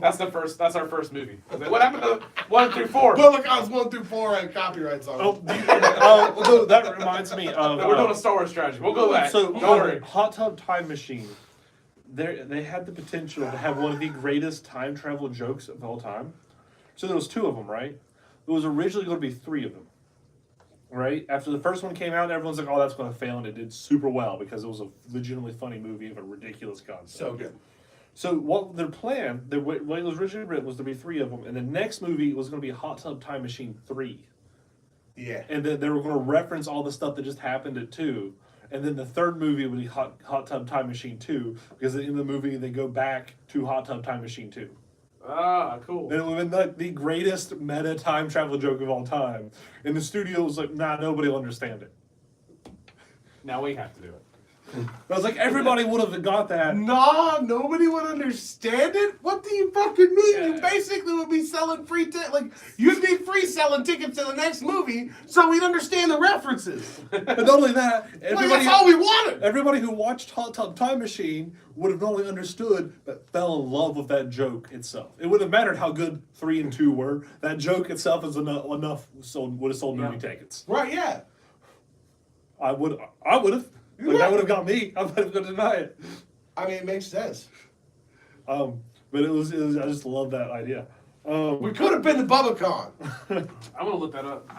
That's our first movie. What happened to 1 through 4? BubbaCons 1 through 4 had copyrights on Oh, them. no, that reminds me of. No, we're doing a Star Wars strategy. We'll go back. So, Don't worry. Hot Tub Time Machine. They had the potential to have one of the greatest time travel jokes of all time. So there was 2 of them, right? It was originally going to be 3 of them, right? After the first one came out, everyone's like, "Oh, that's going to fail," and it did super well because it was a legitimately funny movie of a ridiculous concept. So good. So what their plan, the way it was originally written, was to be 3 of them, and the next movie was going to be Hot Tub Time Machine 3, Yeah. and then they were going to reference all the stuff that just happened at 2. And then the third movie would be Hot Tub Time Machine 2, because in the movie they go back to Hot Tub Time Machine 2. Ah, cool. And it would have been like the greatest meta time travel joke of all time. And the studio was like, nah, nobody will understand it. Now we have to do it. I was like, everybody would have got that. Nah, nobody would understand it. What do you fucking mean? You Yeah. basically would be selling free like you'd be free selling tickets to the next movie, so we'd understand the references. But not only that, Like, that's all we wanted. everybody who watched Hot Tub Time Machine would have not only understood, but fell in love with that joke itself. It wouldn't have mattered how good 3 and 2 were. That joke itself is enough would have sold movie tickets. Right? Yeah. I would have. Like, that would have got me. I'm not even going to deny it. I mean, it makes sense. But it was I just love that idea. We could have been to BubbaCon. I'm gonna look that up.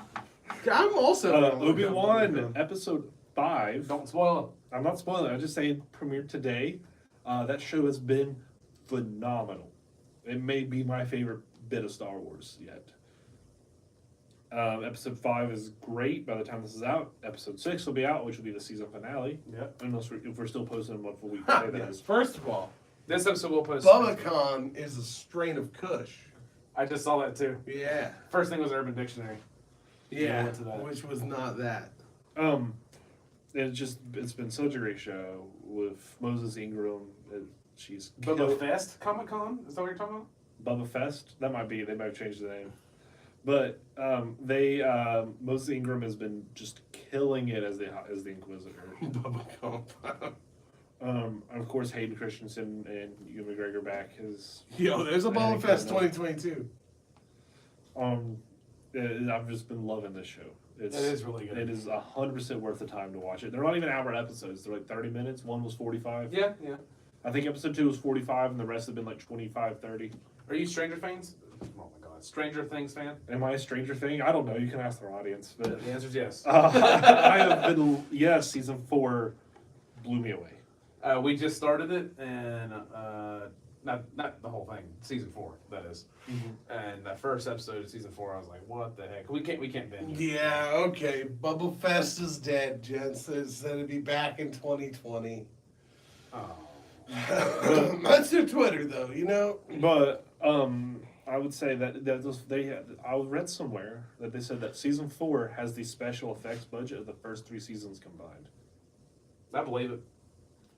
I'm also gonna look up Obi-Wan BubbaCon. episode 5. Don't spoil I'm not spoiling. I'm just saying premiered today. That show has been phenomenal. It may be my favorite bit of Star Wars yet. Episode 5 is great by the time this is out. Episode 6 will be out, which will be the season finale. it. Yep. Unless if we're still posting them before we say that. Yes. First of all, This episode will post. BubbaCon is a strain of Kush. I just saw that too. Yeah. First thing was Urban Dictionary. Yeah. went to that. Which was not that. It's been such a great show with Moses Ingram. She's Bubba killed- Fest Comic Con? Is that what you're talking about? Bubba Fest. That might be. They might have changed the name. But Moses Ingram has been just killing it as the Inquisitor. BubbaCon. And of course, Hayden Christensen and Ewan McGregor back as Yo, there's a Boba Anakin. Fest 2022. I've just been loving this show. It is really good. It is 100% worth the time to watch it. They're not even hour episodes. They're like 30 minutes. One was 45. Yeah, yeah. I think episode 2 was 45, and the rest have been like 25, 30. Are you Stranger Things? Oh my god, Stranger Things fan? Am I a Stranger Thing? I don't know. You can ask our audience. But The answer's yes. I have been. Yes, season 4 blew me away. We just started it, and not the whole thing. Season 4, that is. And that first episode of season 4, I was like, "What the heck? We can't binge it." Yeah, okay. Bubba Fest is dead, gents. It said it'd be back in 2020. Oh. That's their Twitter, though, you know? But I would say that I read somewhere that they said that season 4 has the special effects budget of the first 3 seasons combined. I believe it.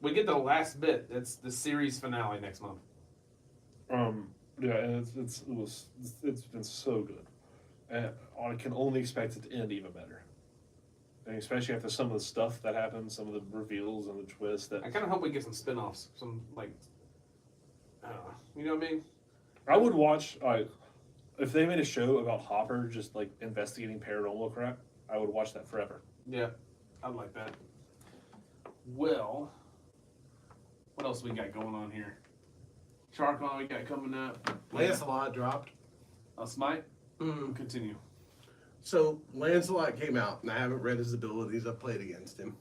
We get the last bit. It's the series finale next month. Yeah, and it's been so good, and I can only expect it to end even better. And especially after some of the stuff that happens, some of the reveals and the twists that I kind of hope we get some spin-offs. Some, like, I don't know. You know what I mean? I would watch. If they made a show about Hopper just like investigating paranormal crap, I would watch that forever. Yeah, I'd like that. Well, what else we got going on here? Charcon we got coming up. Lancelot dropped. Smite. Continue. So, Lancelot came out, and I haven't read his abilities. I've played against him.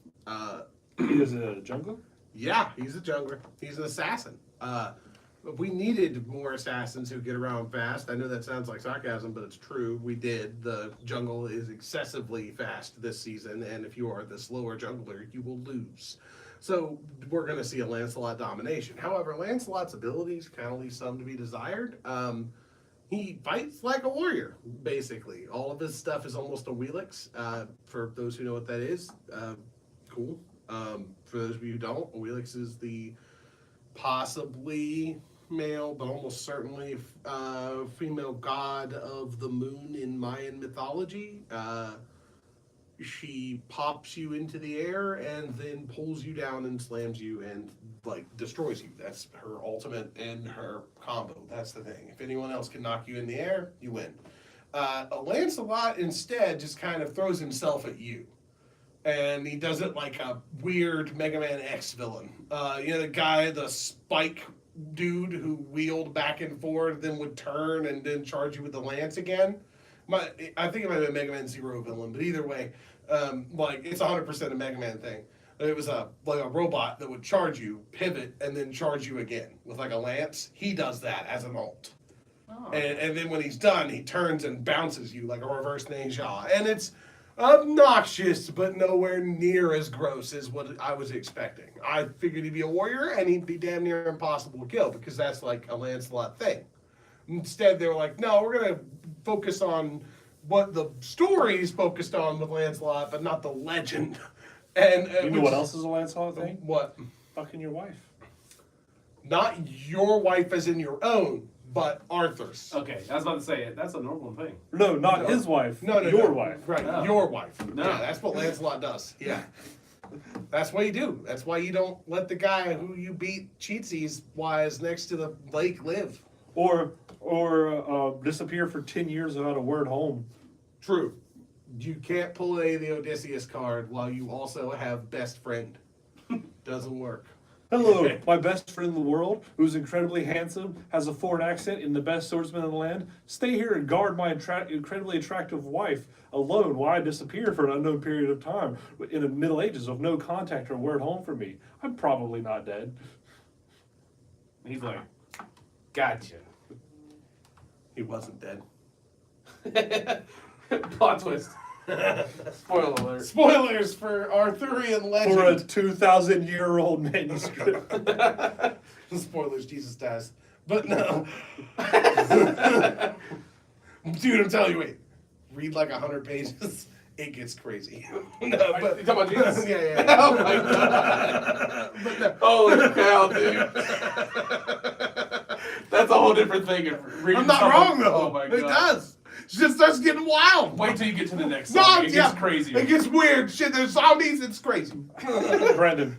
He is a jungler. Yeah, he's a jungler. He's an assassin. We needed more assassins who get around fast. I know that sounds like sarcasm, but it's true. We did. The jungle is excessively fast this season, and if you are the slower jungler, you will lose. So we're going to see a Lancelot domination. However, Lancelot's abilities kind of leave some to be desired. He fights like a warrior, basically. All of his stuff is almost a Wheelix. For those who know what that is, cool. For those of you who don't, a Wheelix is the possibly male, but almost certainly female god of the moon in Mayan mythology. She pops you into the air and then pulls you down and slams you and like destroys you. That's her ultimate and her combo. That's the thing. If anyone else can knock you in the air, you win. Lancelot instead just kind of throws himself at you. And he does it like a weird Mega Man X villain. The guy, the spike dude who wheeled back and forth, then would turn and then charge you with the lance again. I think it might have been Mega Man Zero villain, but either way, it's 100% a Mega Man thing. It was a robot that would charge you, pivot, and then charge you again with like a lance. He does that as an ult. Oh. And then when he's done, he turns and bounces you like a reverse ninja. And it's obnoxious, but nowhere near as gross as what I was expecting. I figured he'd be a warrior and he'd be damn near impossible to kill because that's like a Lancelot thing. Instead, they were like, no, we're going to focus on what the story's focused on with Lancelot, but not the legend. And You know what else is a Lancelot thing? What? Fucking your wife. Not your wife as in your own, but Arthur's. Okay, I was about to say it. That's a normal thing. No, not No. his wife. No, your no. wife. Right, No. your wife. No. Yeah, that's what Lancelot does. Yeah. That's what you do. That's why you don't let the guy who you beat cheatsies wise next to the lake live. Or disappear for 10 years without a word home. True. You can't pull the Odysseus card while you also have best friend. Doesn't work. Hello, my best friend in the world, who's incredibly handsome, has a foreign accent, and the best swordsman in the land. Stay here and guard my incredibly attractive wife alone while I disappear for an unknown period of time in the Middle Ages with no contact or word home from me. I'm probably not dead. And he's like, gotcha. He wasn't dead. Plot twist. Spoiler alert. Spoilers for Arthurian legend. For a 2,000-year-old manuscript. Spoilers, Jesus dies. But no. Dude, I'm telling you, wait. Read like 100 pages. It gets crazy. No, but You talking about Jesus? yeah. Oh my god. But no. Holy cow, dude. That's a whole different thing. I'm not wrong though. Oh my god. It does. It just starts getting wild. Wait till you get to the next No, song. It yeah, gets crazy. It gets weird. Shit, there's zombies. It's crazy. Brendan.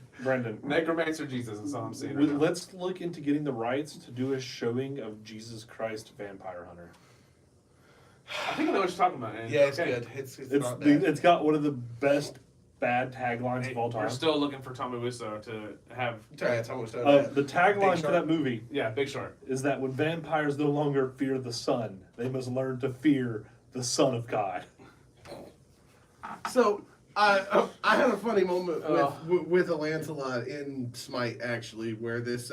Necromancer Jesus is all I'm saying. Right now. Let's look into getting the rights to do a showing of Jesus Christ Vampire Hunter. I think I know what you're talking about. And Yeah, it's okay. good. It's It's not bad. it's got one of the best bad taglines Hey, of all time. we're still looking for Tommy Wiseau to have. That's how much The Big tagline for Shark. that movie Yeah, Big Shark. is that when vampires no longer fear the sun, they must learn to fear the Son of God. So I had a funny moment Oh. with a Lancelot in Smite actually, where this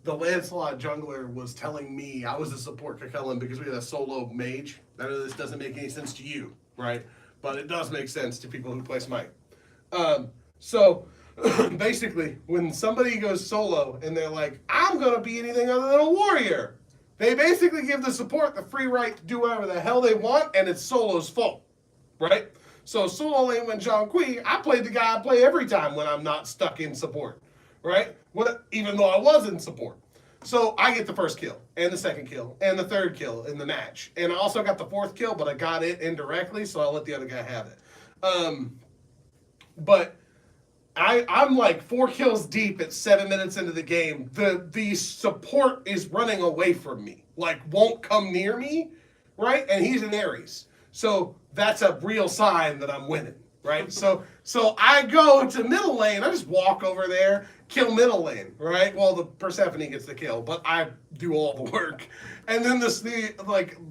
the Lancelot jungler was telling me I was a support Kakellen because we had a solo mage. I know this doesn't make any sense to you, right? But it does make sense to people who play Smite. So basically, when somebody goes solo and they're like, I'm gonna be anything other than a warrior, they basically give the support the free right to do whatever the hell they want, and it's solo's fault, right? So solo lane when John Quee, I played the guy I play every time when I'm not stuck in support, right? Even though I was in support. So I get the first kill, and the second kill, and the third kill in the match. And I also got the fourth kill, but I got it indirectly, so I'll let the other guy have it. But I'm like 4 kills deep at 7 minutes into the game. The support is running away from me, like won't come near me, right? And he's an Ares, so that's a real sign that I'm winning, right? So I go to middle lane. I just walk over there, kill middle lane, right? Well, the Persephone gets the kill, but I do all the work. And then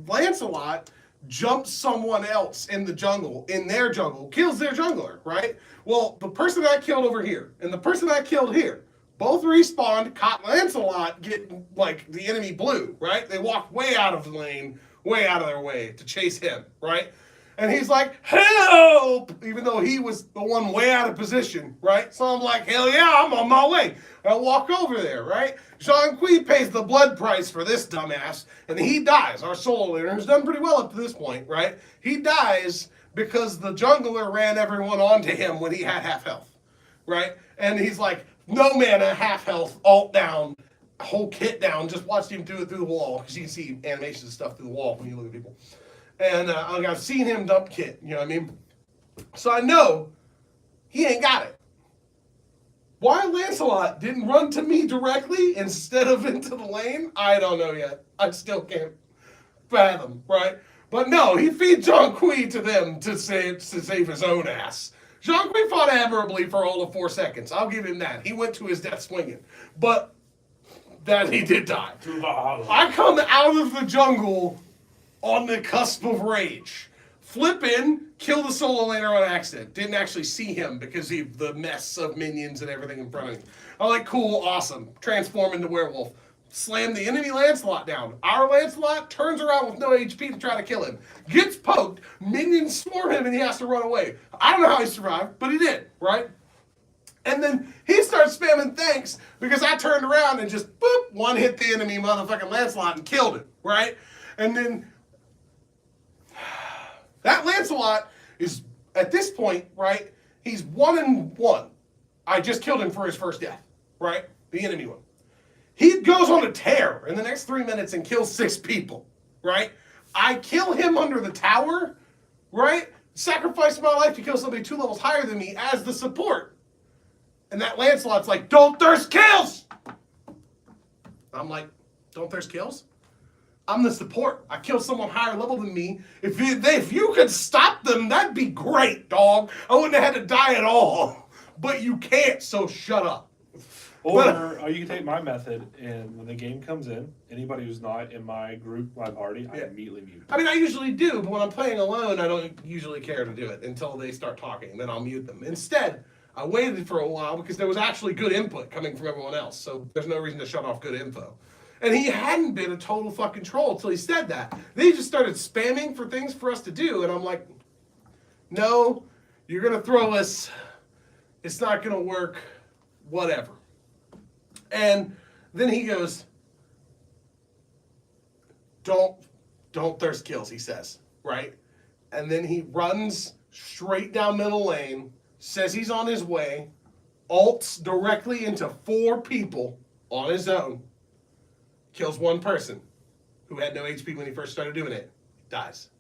Lancelot jumps someone else in the jungle, in their jungle, kills their jungler, right? Well, the person I killed over here and the person I killed here both respawned, caught Lancelot getting, like, the enemy blue, right? They walked way out of the lane, way out of their way to chase him, right? And he's like, help! Even though he was the one way out of position, right? So I'm like, hell yeah, I'm on my way. I walk over there, right? Jean Quee pays the blood price for this dumbass, and he dies. Our solo leader, who's done pretty well up to this point, right? He dies because the jungler ran everyone onto him when he had half health, right? And he's like, no mana, half health, alt down. whole kit down, just watched him do it through the wall, because you can see animations and stuff through the wall when you look at people. And I've seen him dump kit, you know what I mean? So I know he ain't got it. Why Lancelot didn't run to me directly instead of into the lane, I don't know yet. I still can't fathom, right? But no, he feed Jean-Qui to them to save his own ass. Jean-Qui fought admirably for all of 4 seconds. I'll give him that. He went to his death swinging. But that he did die. I come out of the jungle on the cusp of rage. Flip in, kill the solo laner on accident. Didn't actually see him because of the mess of minions and everything in front of me. I'm like, cool, awesome. Transform into werewolf. Slam the enemy Lancelot down. Our Lancelot turns around with no HP to try to kill him. Gets poked, minions swarm him, and he has to run away. I don't know how he survived, but he did, right? And then he starts spamming thanks because I turned around and just, boop, one hit the enemy motherfucking Lancelot and killed him, right? And then that Lancelot is, at this point, right, he's 1-1. I just killed him for his first death, right? The enemy one. He goes on a tear in the next 3 minutes and kills 6 people, right? I kill him under the tower, right? Sacrifice my life to kill somebody 2 levels higher than me as the support. And that Lancelot's like, don't thirst kills! I'm like, don't thirst kills? I'm the support. I kill someone higher level than me. If you could stop them, that'd be great, dog. I wouldn't have had to die at all. But you can't, so shut up. Or you can take my method, and when the game comes in, anybody who's not in my group, my party, I immediately mute. I mean, I usually do, but when I'm playing alone, I don't usually care to do it until they start talking. Then I'll mute them. Instead, I waited for a while because there was actually good input coming from everyone else, so there's no reason to shut off good info. And he hadn't been a total fucking troll until he said that. They just started spamming for things for us to do, and I'm like, no, you're going to throw us. It's not going to work. Whatever. And then he goes, don't thirst kills, he says, right? And then he runs straight down middle lane, says he's on his way, ults directly into 4 people on his own, kills 1 person who had no HP when he first started doing it, dies.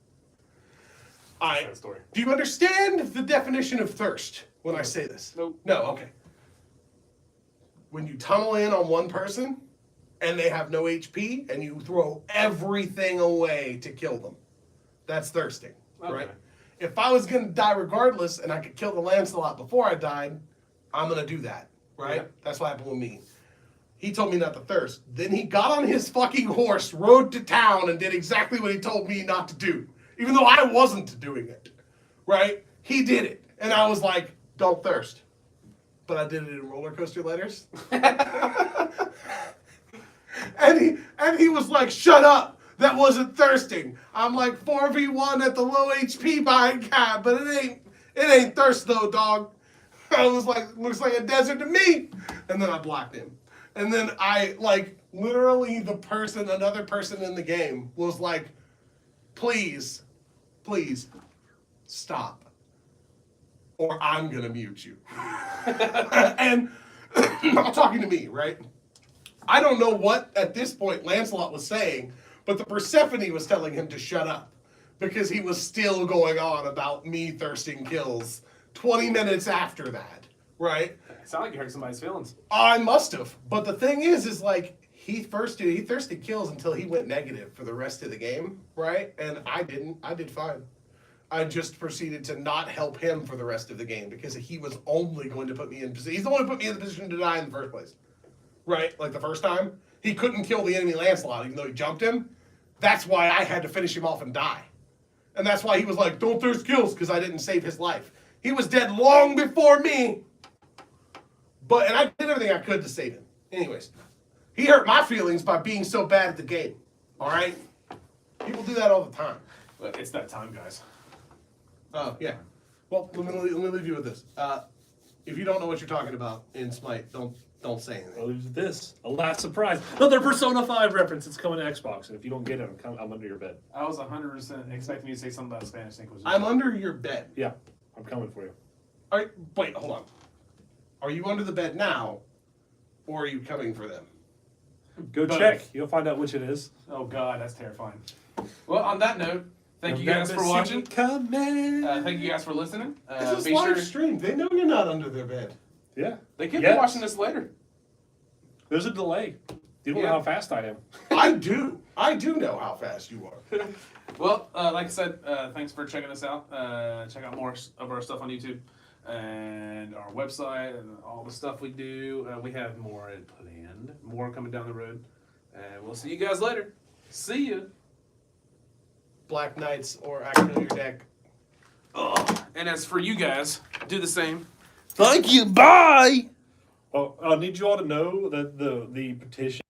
Sad story. Do you understand the definition of thirst when I say this? Nope. No, okay. When you tunnel in on 1 person and they have no HP and you throw everything away to kill them, that's thirsting, right? If I was going to die regardless and I could kill the Lancelot before I died, I'm going to do that, right? Yeah. That's what happened with me. He told me not to thirst. Then he got on his fucking horse, rode to town, and did exactly what he told me not to do. Even though I wasn't doing it, right? He did it. And I was like, don't thirst. But I did it in roller coaster letters. and he was like, shut up. That wasn't thirsting. I'm like 4v1 at the low HP behind cab, but it ain't thirst though, dog. I was like, looks like a desert to me. And then I blocked him. And then I, like, literally another person in the game was like, please, stop. Or I'm going to mute you. And I'm talking to me, right? I don't know what, at this point, Lancelot was saying, but the Persephone was telling him to shut up. Because he was still going on about me thirsting kills 20 minutes after that, right? It sounded like you hurt somebody's feelings. I must have. But the thing is like, he thirsted kills until he went negative for the rest of the game, right? And I didn't. I did fine. I just proceeded to not help him for the rest of the game because he was only going to put me in position. He's the one who put me in the position to die in the first place, right? Like the first time, he couldn't kill the enemy Lancelot even though he jumped him. That's why I had to finish him off and die. And that's why he was like, don't thirst kills, because I didn't save his life. He was dead long before me. And I did everything I could to save him. Anyways, he hurt my feelings by being so bad at the game. All right? People do that all the time. But it's that time, guys. Oh, yeah. Well, let me leave you with this. If you don't know what you're talking about in Smite, don't say anything. Well, there's this. A last surprise. Another Persona 5 reference. It's coming to Xbox. And if you don't get it, I'm under your bed. I was 100% expecting you to say something about Spanish Inquisition. I'm under your bed. Yeah, I'm coming for you. All right, wait, hold on. Are you under the bed now, or are you coming for them? Go Both. check. You'll find out which it is. Oh God, that's terrifying. Well, on that note, thank you guys for watching. Coming. Thank you guys for listening. This is Be live sure stream. They know you're not under their bed. Yeah. they could Yes. be watching this later. There's a delay. You don't know Yeah. how fast I am. I do. I do know how fast you are. Well, like I said, thanks for checking us out. Check out more of our stuff on YouTube and our website and all the stuff we do. We have more planned, more coming down the road. And we'll see you guys later. See ya. Black Knights or action on your deck. Oh, and as for you guys, do the same. Thank you. Bye. Oh, I need you all to know that the petition